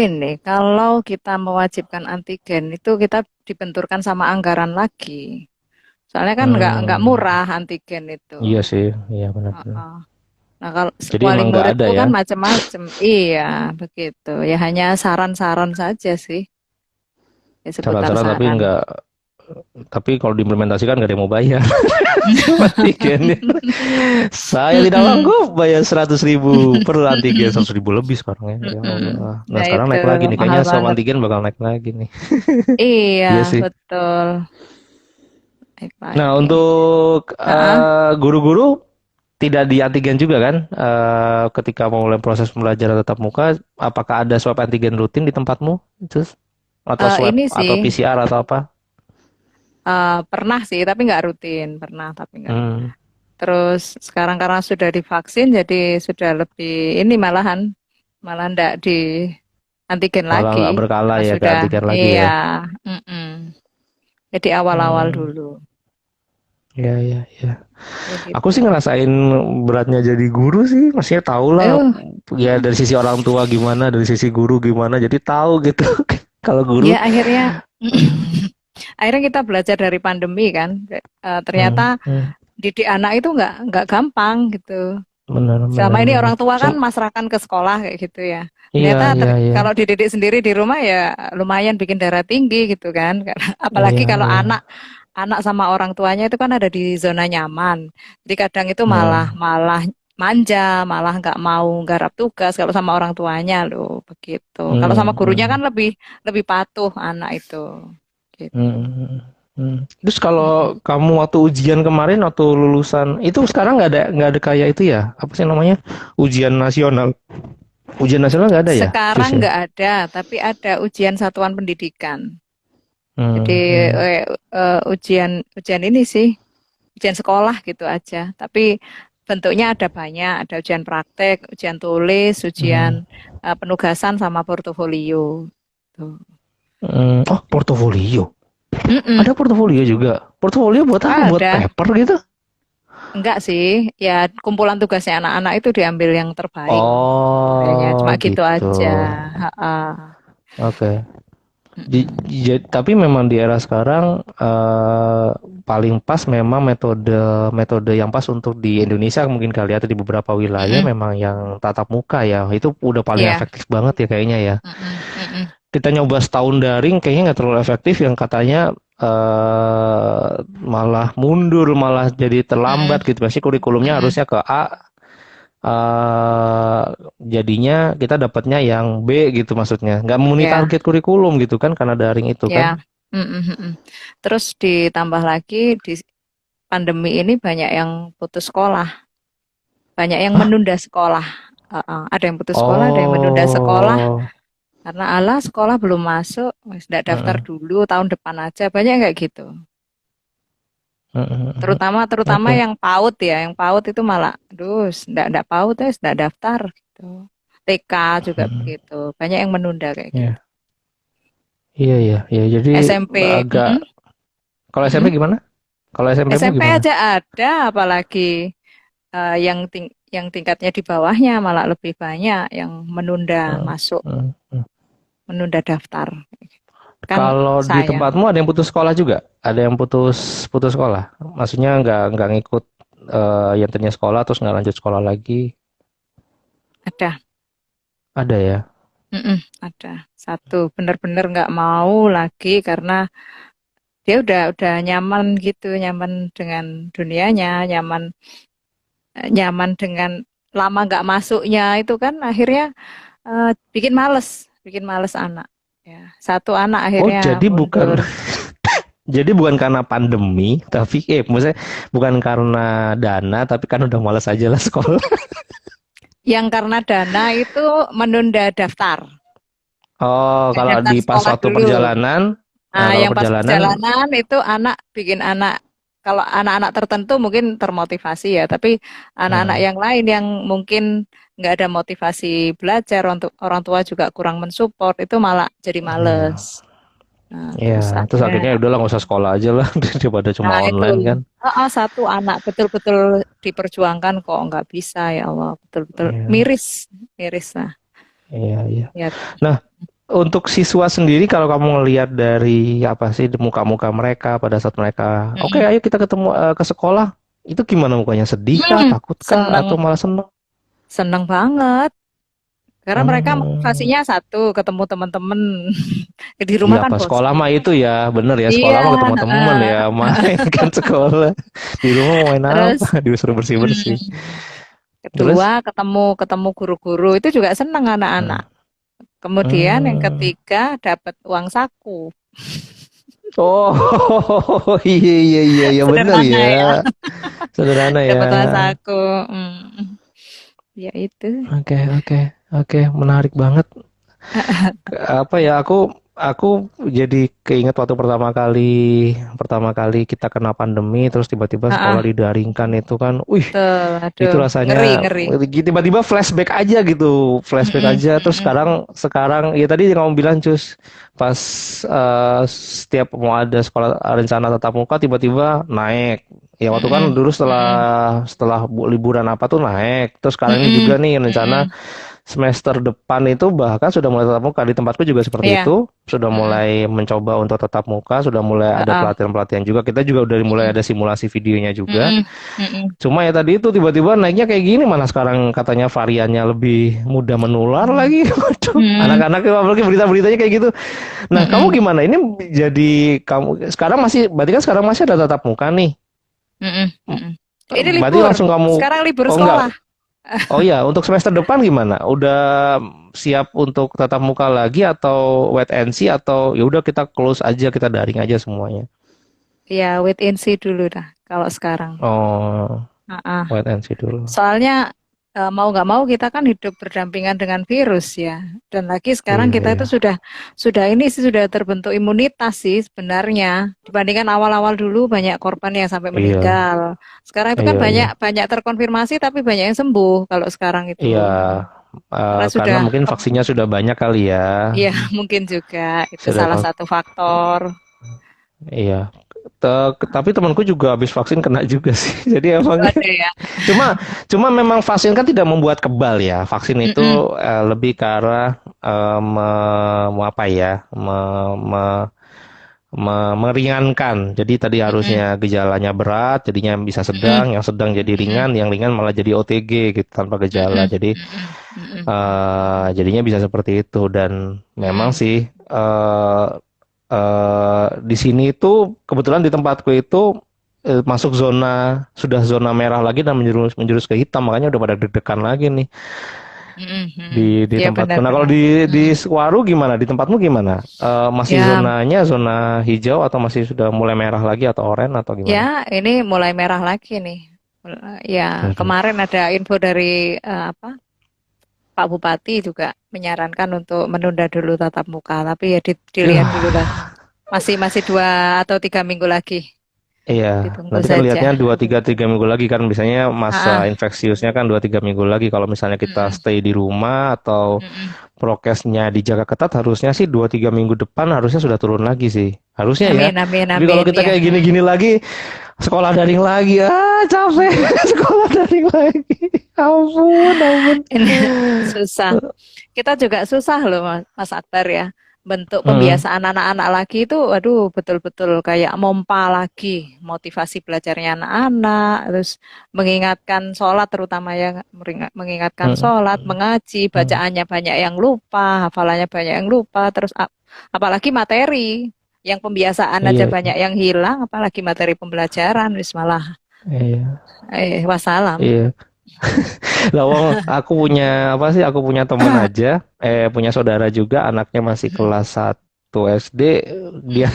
Ini kalau kita mewajibkan antigen itu kita dibenturkan sama anggaran lagi. Soalnya kan nggak Hmm, murah antigen itu. iya sih, iya benar-benar. Heeh. Nah, kalau Jadi wali emang nggak ada muridku ya kan macam-macam. Iya, begitu. Ya hanya saran-saran saja sih. Ya sebutan saran-saran, tapi saran. Tapi kalau diimplementasikan nggak ada yang mau bayar. Antigennya. Saya tidak sanggup bayar 100.000 per antigen, 100.000 lebih sekarang ya. Ya Allah. Nah Nah sekarang itu naik lagi nih, mahal kayaknya swab banget. antigen bakal naik lagi nih. Iya, Iya sih. betul. Naik Nah lagi. untuk Heeh. guru-guru tidak di antigen juga kan? Ketika mau mulai proses pembelajaran tatap muka, apakah ada swab antigen rutin di tempatmu? Terus atau swab Ini atau sih PCR atau apa? pernah sih, tapi nggak rutin. Pernah, tapi nggak. Hmm, Terus sekarang karena sudah divaksin, jadi sudah lebih ini malah nggak di antigen malah lagi. nggak berkala Karena ya ke sudah, antigen lagi iya, ya. mm-mm. Jadi awal-awal Hmm, dulu. ya ya ya. Ya Aku gitu. sih ngerasain beratnya jadi guru sih, maksudnya tahu lah Eh, ya dari sisi orang tua gimana, dari sisi guru gimana, jadi tahu gitu. Kalau guru, ya akhirnya, akhirnya kita belajar dari pandemi kan. Ternyata hmm, hmm, didik anak itu nggak gampang gitu. benar Selama benar ini benar. orang tua kan masrahkan ke sekolah kayak gitu ya. Iya Ternyata iya iya kalau dididik sendiri di rumah ya lumayan bikin darah tinggi gitu kan. Apalagi iya kalau iya. anak anak sama orang tuanya itu kan ada di zona nyaman. Jadi kadang itu malah Hmm, malah manja, malah nggak mau garap tugas kalau sama orang tuanya loh begitu. Kalau sama hmm, gurunya kan hmm, lebih lebih patuh anak itu. Gitu. hmm, hmm, hmm. Terus kalau Mm-mm. kamu waktu ujian kemarin, waktu lulusan, itu sekarang nggak ada kayak itu ya? Apa sih namanya? Ujian nasional. Ujian nasional nggak ada ya, Sekarang Jus ya? nggak ada, tapi ada ujian satuan pendidikan. Jadi Hmm, hmm, ujian ini sih, ujian sekolah gitu aja. Tapi bentuknya ada banyak, ada ujian praktek, ujian tulis, ujian hmm. penugasan sama portofolio. Tuh. Oh, portofolio. Mm-mm, Ada portofolio juga. Portofolio buat apa? Buat ada. paper gitu? Enggak sih, ya kumpulan tugasnya anak-anak itu diambil yang terbaik. Kayaknya Oh, cuma gitu gitu. aja. Ha-ha. Oke. Mm-mm. Tapi memang di era sekarang paling pas memang metode metode yang pas untuk di Indonesia mungkin kali atau di beberapa wilayah Mm-mm. memang yang tatap muka ya. Itu udah paling Iya. efektif banget ya kayaknya ya. Mm-mm. Mm-mm. Kita nyoba setahun daring kayaknya nggak terlalu efektif yang katanya malah mundur malah jadi terlambat Mm-mm. gitu. Pasti kurikulumnya Mm-mm. harusnya ke A, eh jadinya kita dapatnya yang B gitu maksudnya. Nggak memenuhi Ya. target kurikulum gitu kan karena daring itu kan. Ya, terus ditambah lagi di pandemi ini banyak yang putus sekolah, banyak yang Hah? menunda sekolah. Ada yang putus sekolah, ada yang menunda sekolah Oh. karena Allah sekolah belum masuk, wis nggak daftar Heeh, dulu tahun depan aja. Banyak yang kayak gitu. heeh, heeh. Terutama terutama Oke. yang PAUD ya, yang PAUD itu malah, aduh, nggak PAUD ya, nggak daftar gitu. TK juga Heeh. begitu, banyak yang menunda kayak gitu. Ya. Iya ya, ya. Jadi SMP, agak kalau SMP mm-mm. gimana? Kalau SMP-mu SMP gimana? aja ada, apalagi yang tingkatnya di bawahnya malah lebih banyak yang menunda Heeh, masuk, heeh, heeh. menunda daftar. Kan Kalau di sayang. tempatmu ada yang putus sekolah juga? Ada yang putus putus sekolah? Maksudnya nggak ngikut yang tadinya sekolah terus nggak lanjut sekolah lagi? Ada, Ada ya? ada. Satu benar-benar nggak mau lagi karena dia udah nyaman gitu, nyaman dengan dunianya, nyaman dengan lama nggak masuknya itu kan akhirnya bikin males anak. Ya, satu anak Oh, akhirnya jadi bukan mundur. jadi bukan karena pandemi, tapi maksudnya bukan karena dana, tapi kan udah malas aja lah sekolah. Yang karena dana itu menunda daftar. Oh, kalau Daftar di pas sekolah waktu dulu. perjalanan, nah Nah, kalau yang pas perjalanan, perjalanan itu kalau anak-anak tertentu mungkin termotivasi ya, tapi anak-anak hmm, yang lain yang mungkin nggak ada motivasi belajar, untuk orang tua juga kurang mensupport, itu malah jadi males. ya, Nah, ya, terus terus akhirnya, akhirnya ya udahlah nggak usah sekolah aja lah daripada cuma nah itu, online kan. satu anak betul-betul diperjuangkan kok nggak bisa ya Allah, betul-betul Iya, miris, miris lah. iya, iya. Ya, Nah, untuk siswa sendiri kalau kamu ngelihat dari apa sih muka-muka mereka pada saat mereka, oke, mm-mm. ayo kita ketemu ke sekolah, itu gimana mukanya? Sedih kah, takut kah, Seneng, atau malah seneng? seneng banget. Karena mereka Hmm. motivasinya satu, ketemu teman-teman. Di Iya, rumah kan pas sekolah bosan. mah itu ya, bener ya, sekolah Iya, mah ketemu temen ya, heeh. main kan sekolah. Di rumah mau main apa? Terus Disuruh bersih-bersih. mm, kedua Terus? ketemu ketemu guru-guru itu juga seneng Hmm. anak-anak. Kemudian yang Hmm. ketiga dapat uang saku. Oh, iya iya iya iya bener Sederhana ya. ya, Sederhana ya. dapat uang saku. Ya itu. Oke, oke, oke, menarik banget. Apa ya, aku jadi keinget waktu pertama kali kita kena pandemi terus tiba-tiba sekolah Ah, didaringkan itu kan, wih, betul. itu Aduh, ngeri, rasanya ngeri. tiba-tiba flashback aja gitu, flashback Mm-mm, aja. Terus mm-mm. sekarang ya tadi kamu bilang Cus, pas setiap mau ada sekolah rencana tatap muka tiba-tiba naik. Ya waktu kan Mm-mm, dulu mm-mm, setelah liburan apa tuh naik. Terus sekarang ini juga mm-mm, nih rencana mm-mm. semester depan itu bahkan sudah mulai tatap muka di tempatku juga seperti Iya. itu, sudah Mm-mm. mulai mencoba untuk tatap muka, sudah mulai ada Ah, ah. pelatihan-pelatihan juga. Kita juga udah mulai Mm-mm, ada simulasi videonya juga. mm-mm, mm-mm, Cuma ya tadi itu tiba-tiba naiknya kayak gini, mana sekarang katanya variannya lebih mudah menular mm-mm, lagi. Waduh, mm-mm, anak-anak apalagi berita-beritanya kayak gitu. Nah, kamu mm-mm, gimana? Ini jadi kamu sekarang masih, berarti kan sekarang masih ada tatap muka nih. mm-mm, mm-mm. Ini Berarti libur. langsung kamu, Sekarang libur oh enggak, sekolah. oh iya, untuk semester depan gimana? Udah siap untuk tatap muka lagi atau wait and see atau ya udah kita close aja, kita daring aja semuanya? Ya, wait and see dulu dah kalau sekarang. Oh, Ah, ah. wait and see dulu. Soalnya mau nggak mau kita kan hidup berdampingan dengan virus ya. Dan lagi sekarang Iya, kita itu iya. sudah ini sih sudah terbentuk imunitas sih sebenarnya. Dibandingkan awal-awal dulu banyak korban yang sampai Iya, meninggal. Sekarang itu kan iya, banyak iya. banyak terkonfirmasi tapi banyak yang sembuh kalau sekarang Iya, itu. Karena karena sudah mungkin vaksinnya sudah banyak kali ya. ya mungkin juga itu Sudah salah satu faktor. iya. Tapi temanku juga habis vaksin kena juga sih. Jadi emang Ada ya. cuma cuma memang vaksin kan tidak membuat kebal ya. Vaksin itu Mm-mm, lebih ke arah apa ya? Meringankan. Jadi tadi mm-mm, harusnya gejalanya berat, jadinya bisa mm-mm, sedang, yang sedang jadi mm-mm, ringan, yang ringan malah jadi OTG gitu tanpa gejala. mm-mm, Jadi mm-mm, mm-mm, jadinya bisa seperti itu dan memang mm-mm, sih di sini itu kebetulan di tempatku itu masuk sudah zona merah lagi dan menjurus menjurus ke hitam, makanya udah pada deg-degan lagi nih mm-mm, mm-mm. di Ya tempatku. Nah, kalau benar-benar. di Suwaru gimana? Di tempatmu gimana? Masih Ya, zonanya zona hijau atau masih sudah mulai merah lagi atau oranye atau gimana? ya ini mulai merah lagi nih. Ya, Mhm. kemarin ada info dari apa Pak Bupati juga menyarankan untuk menunda dulu tatap muka, tapi ya dilihat dulu Yah, lah. Masih masih 2 atau 3 minggu lagi. iya, Ditunggu nanti kan saja. lihatnya dua tiga minggu lagi kan, biasanya masa Ah, ah. infeksiusnya kan 2 3 minggu lagi. Kalau misalnya kita Mm-mm, stay di rumah atau mm-mm. prokesnya dijaga ketat, harusnya sih 2 3 minggu depan harusnya sudah turun lagi sih. Harusnya ya. Amin, amin, Tapi kalau amin. kita Ya. kayak gini-gini lagi, sekolah daring lagi, capek. Sekolah daring lagi. Ampun, ampun. Ini susah. Kita juga susah loh, Mas Akbar ya. Bentuk Hmm, pembiasaan anak-anak lagi itu, waduh, betul-betul kayak mompa lagi motivasi belajarnya anak-anak, terus mengingatkan sholat terutama ya, mengingatkan hmm, sholat, mengaji, hmm. bacaannya banyak yang lupa, hafalannya banyak yang lupa, terus apalagi materi, yang pembiasaan aja Iya, banyak yang hilang, apalagi materi pembelajaran, wis malah, iya, wassalam. iya. Lah, wong, aku punya apa sih? Aku punya temen aja, punya saudara juga, anaknya masih kelas 1 SD. Dia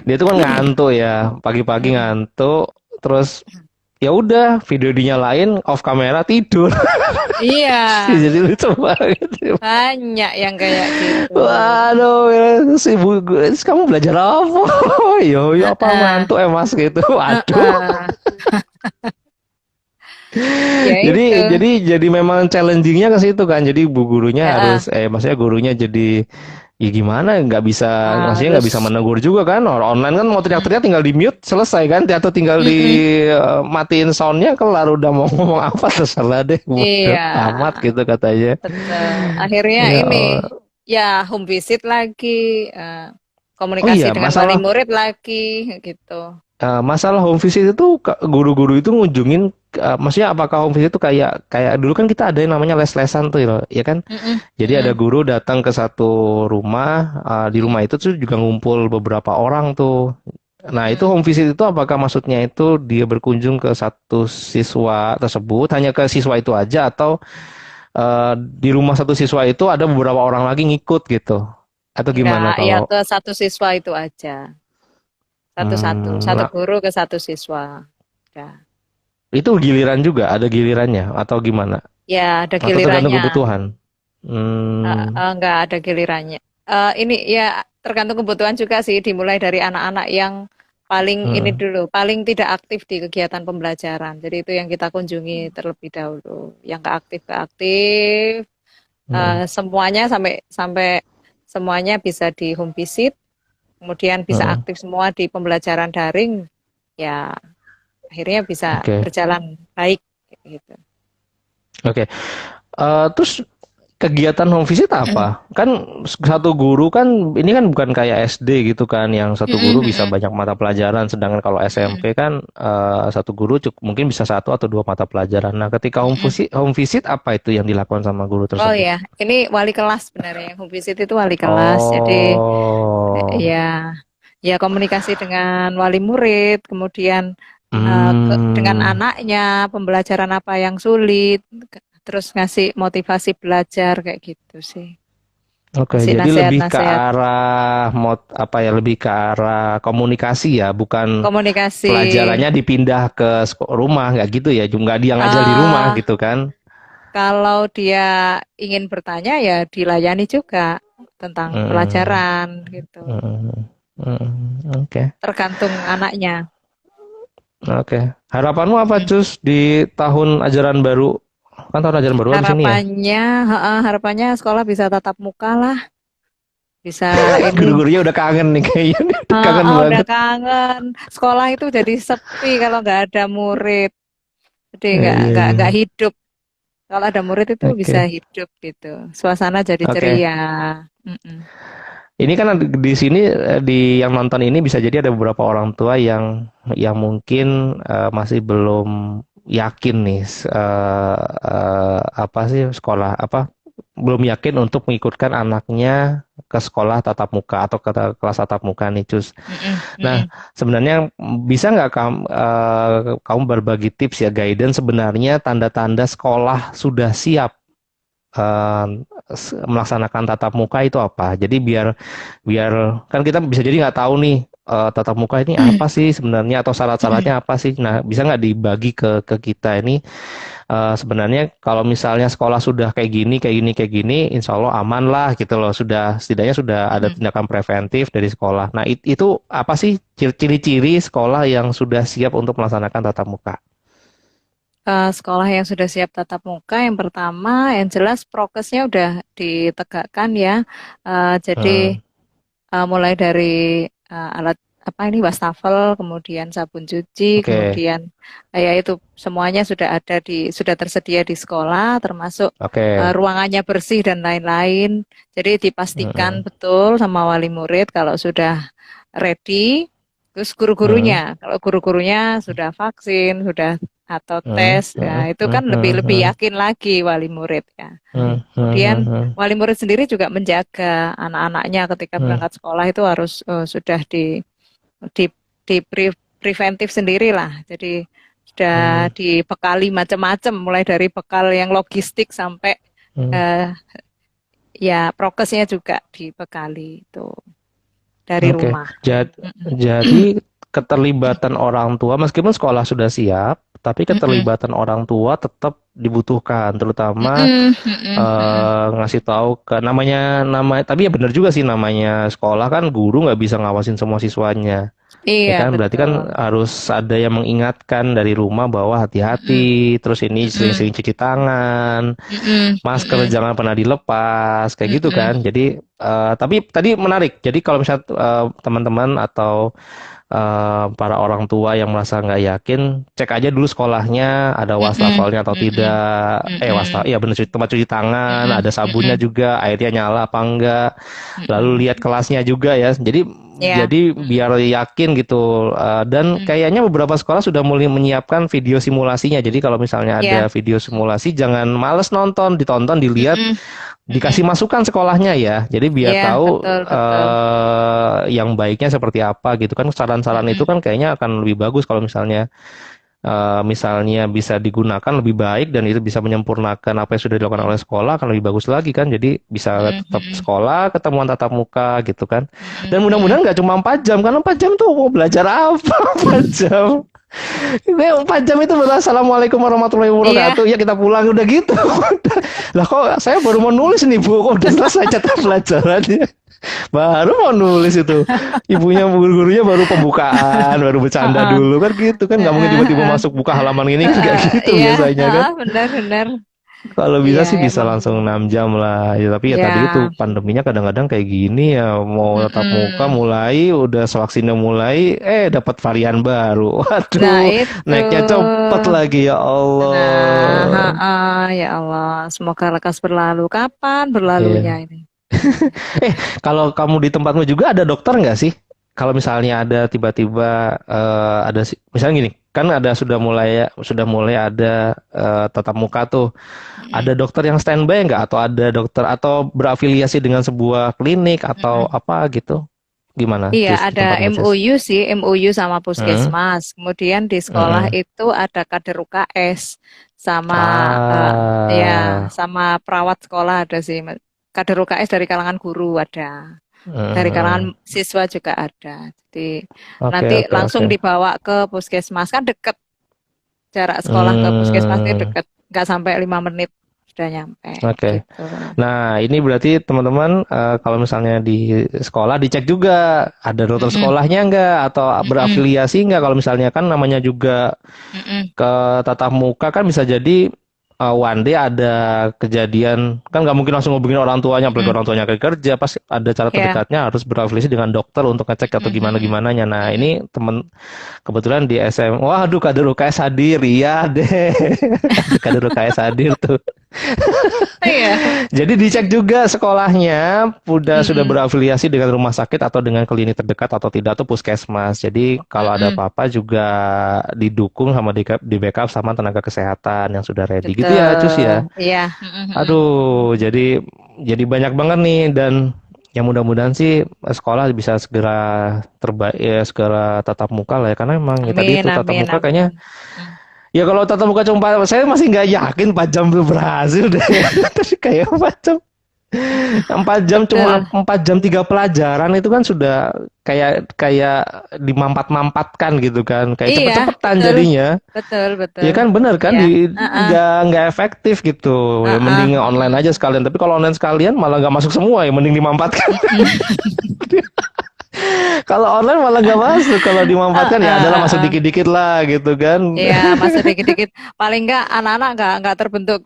dia tuh kan ngantuk ya, pagi-pagi ngantuk, terus ya udah video dinyalain, off kamera tidur. Iya. Jadi lucu banget. Banyak yang kayak gitu. Waduh, ya, terus ibu gue, "Terus kamu belajar apa?" Yo, yo apa Heeh, ngantuk emas gitu. Waduh. heeh. Ya Jadi itu. jadi memang challengingnya ke situ kan. Jadi bu gurunya Heeh, harus, maksudnya gurunya jadi ya gimana, nggak bisa, maksudnya nggak bisa harus. menegur juga kan. Online kan mau Mm, teriak-teriak tinggal di mute selesai kan, atau tinggal di mm-mm. matiin soundnya kelar, udah mau ngomong apa terserah deh, bodo Iya, amat gitu katanya. betul. Akhirnya Ya ini Allah. ya home visit lagi, Oh komunikasi iya, dengan wali masalah murid lagi gitu. masalah home visit itu guru-guru itu ngunjungin, maksudnya apakah home visit itu kayak kayak dulu kan kita ada yang namanya les-lesan tuh ya kan? Mm-mm, Jadi ada mm-mm, guru datang ke satu rumah, di rumah itu tuh juga ngumpul beberapa orang tuh. Nah, itu mm-mm. home visit itu apakah maksudnya itu dia berkunjung ke satu siswa tersebut, hanya ke siswa itu aja, atau di rumah satu siswa itu ada beberapa orang lagi ngikut gitu? Atau gimana Enggak, ya kalau ke satu siswa itu aja. Satu-satu, satu nah, guru ke satu siswa. Ya, itu giliran juga, ada gilirannya atau gimana? ya ada Atau tergantung gilirannya. kebutuhan? Hmm, Enggak ada gilirannya. Ini ya tergantung kebutuhan juga sih, dimulai dari anak-anak yang paling ini hmm, dulu, paling tidak aktif di kegiatan pembelajaran. Jadi itu yang kita kunjungi terlebih dahulu. Yang nggak aktif, hmm, semuanya sampai sampai semuanya bisa di home visit, kemudian bisa hmm. aktif semua di pembelajaran daring, ya akhirnya bisa Oke, berjalan baik gitu. oke. Terus kegiatan home visit apa? Kan satu guru kan ini kan bukan kayak SD gitu kan, yang satu guru bisa banyak mata pelajaran, sedangkan kalau SMP kan satu guru mungkin bisa satu atau dua mata pelajaran. Nah, ketika home visit apa itu yang dilakukan sama guru Oh tersebut? ya, ini wali kelas sebenarnya. Yang home visit itu wali kelas. Jadi Oh, ya, ya komunikasi dengan wali murid, kemudian dengan hmm, anaknya, pembelajaran apa yang sulit, terus ngasih motivasi belajar kayak gitu sih. oke. Ngasih Jadi lebih ke nasihat-nasihat arah apa ya? Lebih ke arah komunikasi ya, bukan komunikasi. pelajarannya dipindah ke rumah, nggak gitu ya? Cuma dia ngajar di rumah eh gitu kan? Kalau dia ingin bertanya ya dilayani juga tentang Hmm, pelajaran gitu. hmm, oke, Tergantung anaknya. oke. Harapanmu apa, Mm-mm. Cus, di tahun ajaran baru? Kan tahun ajaran baru habis ini ya? Harapannya sekolah bisa tatap muka lah, bisa ini. Guru-gurunya udah kangen nih kayaknya, udah kangen Udah banget. kangen. Sekolah itu jadi sepi kalau nggak ada murid. Jadi Iya, nggak iya. hidup. Kalau ada murid itu bisa Oke, hidup gitu. Suasana jadi oke. ceria. Mm-mm. Ini kan di sini, di yang nonton ini bisa jadi ada beberapa orang tua yang mungkin masih belum yakin nih, apa sih sekolah apa, belum yakin untuk mengikutkan anaknya ke sekolah tatap muka atau ke kelas tatap muka nih, Cus. Mm-mm. Nah, Mm-mm. sebenarnya bisa nggak kamu berbagi tips ya, guidance sebenarnya tanda-tanda sekolah sudah siap eh, melaksanakan tatap muka itu apa? Jadi biar biar kan kita bisa jadi nggak tahu nih, tatap muka ini apa sih sebenarnya, atau syarat-syaratnya apa sih? Nah, bisa nggak dibagi ke kita ini, sebenarnya kalau misalnya sekolah sudah kayak gini, insya Allah aman lah gitu loh. Sudah setidaknya sudah ada Mm-mm. tindakan preventif dari sekolah. Nah, itu apa sih ciri-ciri sekolah yang sudah siap untuk melaksanakan tatap muka? Sekolah yang sudah siap tatap muka, yang pertama, yang jelas prokesnya udah ditegakkan ya. Jadi Hmm, mulai dari alat apa ini wastafel, kemudian sabun cuci, oke, kemudian ya itu semuanya sudah tersedia di sekolah, termasuk oke. ruangannya bersih dan lain-lain. Jadi dipastikan Hmm, betul sama wali murid kalau sudah ready. Terus hmm, guru-gurunya, kalau guru-gurunya sudah vaksin, sudah atau hmm, tes, hmm, ya itu hmm, kan lebih hmm, lebih hmm, yakin lagi wali murid ya. hmm, hmm, Kemudian hmm, hmm, wali murid sendiri juga menjaga anak-anaknya ketika hmm, berangkat sekolah itu harus sudah di, preventif sendiri lah. Jadi sudah hmm, dibekali macam-macam, mulai dari bekal yang logistik sampai hmm. eh, ya prokesnya juga dibekali itu dari Oke, rumah. Mm-mm. jadi keterlibatan orang tua, meskipun sekolah sudah siap, tapi Mm-mm. keterlibatan orang tua tetap dibutuhkan, terutama Mm-mm. Mm-mm. Mm-mm. ngasih tahu ke tapi ya benar juga sih, namanya sekolah kan guru nggak bisa ngawasin semua siswanya. Ya Iya, kan, berarti kan betul. harus ada yang mengingatkan dari rumah bahwa Mm-mm. hati-hati, terus ini Mm-mm. sering-sering cuci tangan, Mm-mm. masker Mm-mm. jangan pernah dilepas, kayak gitu Mm-mm. kan. Jadi, tapi tadi menarik. Jadi kalau misalnya teman-teman atau para orang tua yang merasa nggak yakin, cek aja dulu sekolahnya ada Mm-mm. wastafelnya atau Mm-mm. tidak. Mm-mm. Ya benar, tempat cuci tangan, Mm-mm. ada sabunnya Mm-mm. juga, airnya nyala apa enggak. Lalu Mm-mm. lihat kelasnya juga ya. Jadi Ya. Jadi biar yakin gitu. Dan Mm-mm. kayaknya beberapa sekolah sudah mulai menyiapkan video simulasinya. Jadi kalau misalnya Ya. ada video simulasi, jangan males nonton, ditonton, dilihat, Mm-mm. dikasih Mm-mm. masukan sekolahnya ya. Jadi biar Ya, tahu betul, betul. yang baiknya seperti apa gitu kan. Saran-saran itu Mm-mm. kan kayaknya akan lebih bagus kalau misalnya bisa digunakan lebih baik dan itu bisa menyempurnakan apa yang sudah dilakukan oleh sekolah akan lebih bagus lagi kan. Jadi bisa Mm-mm. tetap Mm-mm. sekolah, ketemuan tatap muka gitu kan. Mm-mm. Dan Mm-mm. mudah-mudahan nggak cuma 4 jam, karena 4 jam tuh mau belajar apa 4 jam. Ini 4 jam itu betul assalamualaikum warahmatullahi Iya. wabarakatuh. Ya kita pulang udah gitu. Lah kok saya baru mau nulis nih Bu, kok udah selesai catat pelajarannya. Baru mau nulis itu. Ibunya guru-gurunya baru pembukaan, baru bercanda Heeh. dulu kan gitu kan. Nggak mungkin Heeh, tiba-tiba heeh. masuk buka halaman ini kan kayak Heeh, gitu iya, biasanya kan. heeh, benar, benar. Kalau bisa Iya, sih bisa emang. langsung 6 jam lah. Ya, tapi ya Iya. tadi itu pandeminya kadang-kadang kayak gini ya. Mau tatap muka Mm-mm. mulai, udah vaksinnya mulai, dapat varian baru. Nah, Waduh, itu. naiknya cepet lagi ya Nah, Allah. ya Allah, semoga lekas berlalu. Kapan berlalunya Iya. ini? Kalau kamu di tempatmu juga ada dokter nggak sih? Kalau misalnya ada tiba-tiba misalnya gini, kan sudah mulai ada tatap muka tuh. Ada Mm-mm. dokter yang standby nggak? Atau ada dokter atau berafiliasi dengan sebuah klinik atau Mm-mm. apa gitu? Gimana Iya, di ada tempatmu, Ces? MOU sih, MOU sama Hmm, Puskesmas. Kemudian di sekolah hmm. itu ada kader UKS sama ya Ah, sama perawat sekolah ada sih. Kader UKS dari kalangan guru ada, dari kalangan hmm. siswa juga ada. Jadi Oke, nanti oke, langsung oke. dibawa ke Puskesmas kan deket, jarak sekolah ke Puskesmas itu Hmm, deket, nggak sampai 5 menit sudah nyampe oke. gitu. Nah, ini berarti teman-teman kalau misalnya di sekolah dicek juga ada dokter Mm-mm, sekolahnya nggak atau mm-mm, berafiliasi nggak? Kalau misalnya kan namanya juga mm-mm, ke tatap muka kan bisa jadi one day ada kejadian kan nggak mungkin langsung ngubungin orang tuanya apalagi mm-mm. orang tuanya kerja pasti ada cara Ya. terdekatnya harus berafiliasi dengan dokter untuk ngecek atau gimana Mm-mm, gimananya. Nah mm-mm. ini temen kebetulan di SM, waduh kader UKS hadir, iya deh, ada kader UKS hadir tuh. Iya. Jadi dicek juga sekolahnya sudah Mm-mm, berafiliasi dengan rumah sakit atau dengan klinik terdekat atau tidak tuh puskesmas. Jadi kalau ada mm-mm. apa-apa juga didukung sama di backup sama tenaga kesehatan yang sudah ready gitu ya, Cus Betul. ya. Iya. Mm-mm, mm-mm. Aduh, jadi banyak banget nih dan yang mudah-mudahan sih sekolah bisa segera terbaik ya segera tatap muka lah ya karena memang ya tadi Amin, itu tatap amin, muka amin. kayaknya Mm. ya kalau tatap muka cuma saya masih nggak yakin 4 jam belum berhasil deh. Tapi kayak 4 jam 4 jam cuma Betul. 4 jam 3 pelajaran itu kan sudah kayak kayak dimampat-mampatkan gitu kan kayak Iya, cepet-cepetan betul. jadinya Betul, ya betul. kan bener kan Iya. di Heeh, nggak efektif gitu ya heeh, mending online aja mm-mm, sekalian tapi kalau online sekalian malah nggak masuk semua ya mending dimampatkan. mm-mm. Kalau online malah nggak masuk kalau dimampatkan ya Heeh, adalah masuk heeh. dikit-dikit lah gitu kan. Iya, masih dikit-dikit. Paling enggak anak-anak enggak terbentuk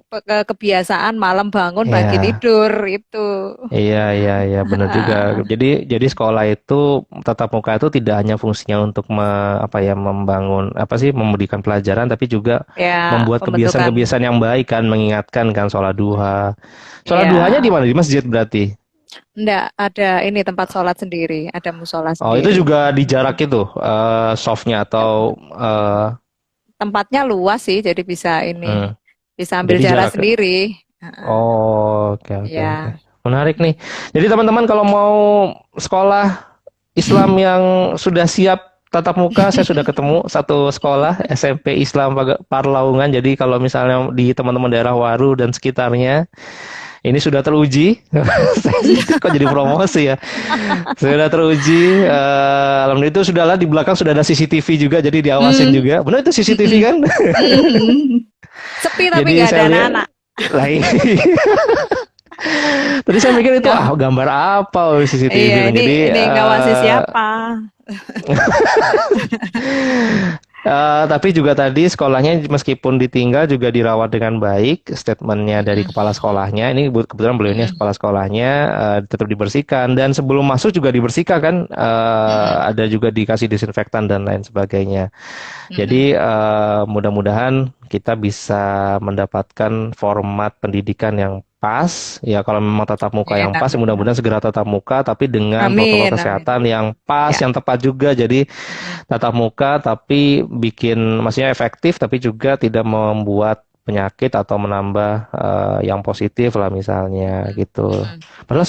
kebiasaan malam bangun pagi Ya. tidur itu. Iya, iya, iya, benar juga. Heeh. Jadi sekolah itu tatap muka itu tidak hanya fungsinya untuk apa ya membangun apa sih memberikan pelajaran, tapi juga Ya, membuat pembentukan. kebiasaan-kebiasaan yang baik kan, mengingatkan kan sholat duha. Sholat duhanya di Ya, mana? Di masjid berarti. enggak ada ini tempat sholat sendiri, ada musola Oh, itu sendiri. juga di jarak itu softnya atau Tempatnya luas sih, jadi bisa ini, hmm, bisa ambil jadi jarak jarak. sendiri. Heeh. Oh, oke, oke, oke. Ya. Menarik nih. Jadi teman-teman kalau mau sekolah Islam yang sudah siap tatap muka, saya sudah ketemu satu sekolah SMP Islam Parlaungan. Jadi kalau misalnya di teman-teman daerah Waru dan sekitarnya, ini sudah teruji. Kok jadi promosi ya? Sudah teruji. Alhamdulillah itu sudahlah di belakang sudah ada CCTV juga, jadi diawasin Hmm. juga. Benar itu CCTV Mm-mm. kan? Mm-mm. Sepi tapi Jadi nggak ada saya lihat, anak-anak. lah tadi saya mikir itu Nggak. gambar apa Iya, CCTV. Jadi ini ngawasi siapa? Tapi juga tadi sekolahnya meskipun ditinggal juga dirawat dengan baik. Statementnya dari Mm-mm. kepala sekolahnya, ini kebetulan beliau ini Mm-mm. kepala sekolahnya tetap dibersihkan dan sebelum masuk juga dibersihkan kan. Mm-mm. Ada juga dikasih disinfektan dan lain sebagainya. Mm-mm. Jadi mudah-mudahan kita bisa mendapatkan format pendidikan yang pas, ya kalau memang tatap muka yang Enak. pas, ya mudah-mudahan segera tatap muka, tapi dengan protokol Amin, amin. kesehatan yang pas, Ya. yang tepat juga. Jadi Mm-mm. tatap muka tapi maksudnya efektif, tapi juga tidak membuat penyakit atau menambah yang positif lah misalnya Mm-mm. gitu. Mm-mm. Padahal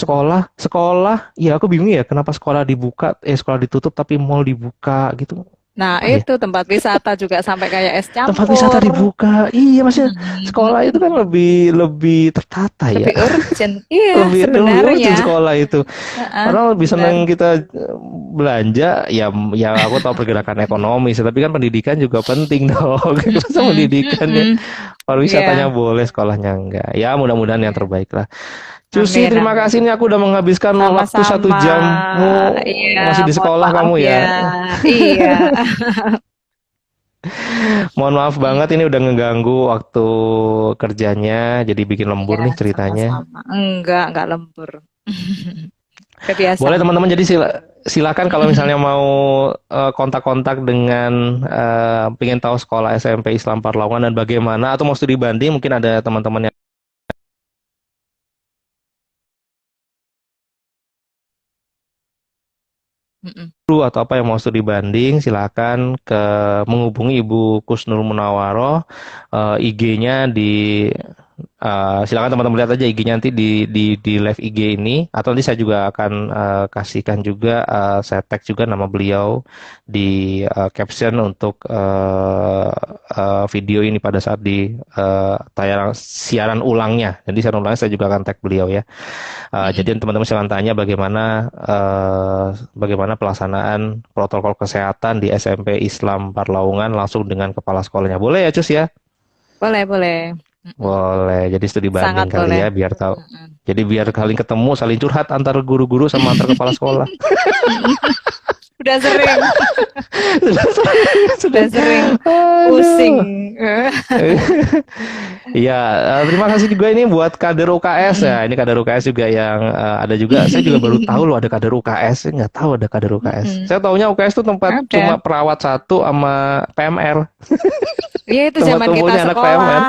sekolah, ya aku bingung ya kenapa sekolah ditutup tapi mall dibuka gitu. Nah, Apa ya? itu tempat wisata juga sampai kayak es Tempat wisata campur. dibuka. Iya, maksudnya sekolah itu kan Mm-mm. lebih lebih tertata ya. Lebih urgent. Iya, Lebih sebenarnya. urgent sekolah itu. Heeh, Padahal lebih benar. seneng kita belanja, ya ya aku tahu pergerakan ekonomi, tapi kan pendidikan juga penting dong. Masa Mm-mm. pendidikannya, Mm-mm. pariwisatanya Iya, boleh, sekolahnya enggak. Ya mudah-mudahan yang iya. terbaik lah. Cusi, Amin, terima kasih amin. nih aku udah menghabiskan waktu satu Sama-sama. jammu Iya, masih di mohon sekolah maaf kamu ya. ya. Iya. Mohon maaf banget ini Mm-mm. udah ngeganggu waktu kerjanya, jadi bikin lembur Iya, nih ceritanya. sama-sama. Enggak lembur. Udah biasa. Boleh teman-teman, jadi silakan kalau misalnya mau kontak-kontak dengan pengen tahu sekolah SMP Islam Parlaungan dan bagaimana, atau mau studi banding, mungkin ada teman-teman yang Mm-mm. dulu atau apa yang mau studi banding, silakan menghubungi Ibu Kusnul Munawaroh, IG-nya silakan teman-teman lihat aja IG-nya nanti di live IG ini, atau nanti saya juga akan kasihkan juga, saya tag juga nama beliau di caption untuk video ini pada saat di tayangan siaran ulangnya. Jadi siaran ulangnya saya juga akan tag beliau ya. Mm-mm. Jadi teman-teman silahkan tanya bagaimana pelaksanaan protokol kesehatan di SMP Islam Parlaungan langsung dengan kepala sekolahnya. Boleh ya, Cus ya? Boleh, boleh. Mm-mm. Boleh. Jadi studi banding Sangat kali boleh. ya, biar tahu. Mm-mm. Jadi biar saling ketemu, saling curhat antar guru-guru sama antar kepala sekolah. Mm-mm. Udah sering, Sudah sering, sudah. udah sering pusing. Aduh. Iya, terima kasih juga ini buat kader UKS ya. Mm-mm. Ini kader UKS juga yang ada juga. Saya juga baru tahu loh ada kader UKS. Saya nggak tahu ada kader UKS. Mm-mm. Saya taunya UKS itu tempat cuma Ada. perawat satu sama PMR. Iya, itu Tempat zaman kita kumpulnya anak PMR. sekolah.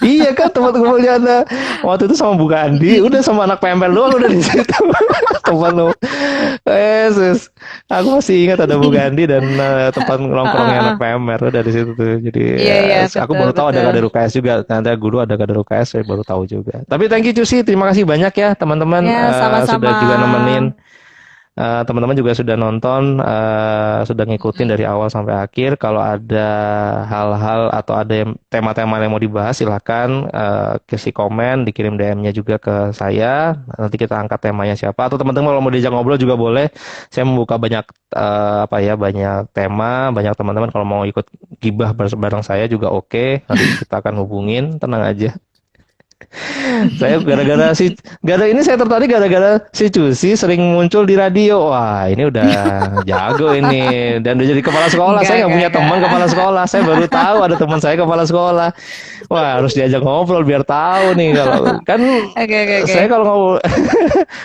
Iya kan, tempat kumpulnya anak. Waktu itu sama Bu Kandi, udah sama anak PMR doang udah di situ. Tempat lu. Yesus. Aku masih ingat ada Bu Kandi dan tempat nongkrongnya anak Heeh. PMR udah di situ tuh. Jadi Iya, iya, aku betul, baru tahu ada betul. kader UKS juga. Ternyata guru ada kader UKS, saya baru tahu juga. Tapi thank you Cusi, terima kasih banyak ya teman-teman, Ya, sama-sama. sudah juga nemenin. Teman-teman juga sudah nonton, sudah ngikutin Mm-mm. dari awal sampai akhir. Kalau ada hal-hal atau ada tema-tema yang mau dibahas, silahkan kasih komen, dikirim DM-nya juga ke saya. Nanti kita angkat temanya siapa. Atau teman-teman kalau mau diajak ngobrol juga boleh. Saya membuka banyak banyak tema, banyak teman-teman kalau mau ikut gibah bareng saya juga oke. Nanti kita akan hubungin, tenang aja. Saya gara-gara ini saya tertarik gara-gara si Cusi sering muncul di radio. Wah, ini udah jago ini dan udah jadi kepala sekolah. Saya nggak punya teman Enggak. kepala sekolah. Saya baru tahu ada teman saya kepala sekolah. Wah, harus diajak ngobrol biar tahu nih kalau kan Oke, oke, oke. saya kalau ngobrol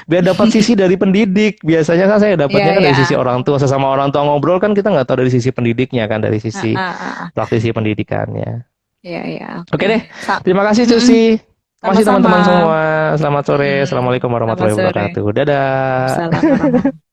biar dapat sisi dari pendidik. Biasanya kan saya Iya, dapatnya kan iya. dari sisi orang tua. Sesama orang tua ngobrol kan kita nggak tahu dari sisi pendidiknya kan, dari Ah, sisi ah, ah. praktisi pendidikannya. Iya, iya, Oke oke. deh. Sa- Terima kasih Mm-mm. Cusi. Terima kasih Sama-sama. teman-teman semua. Selamat sore. Mm-mm. Assalamualaikum Selamat warahmatullahi sore. wabarakatuh. Dadah. Waalaikumsalam warahmatullahi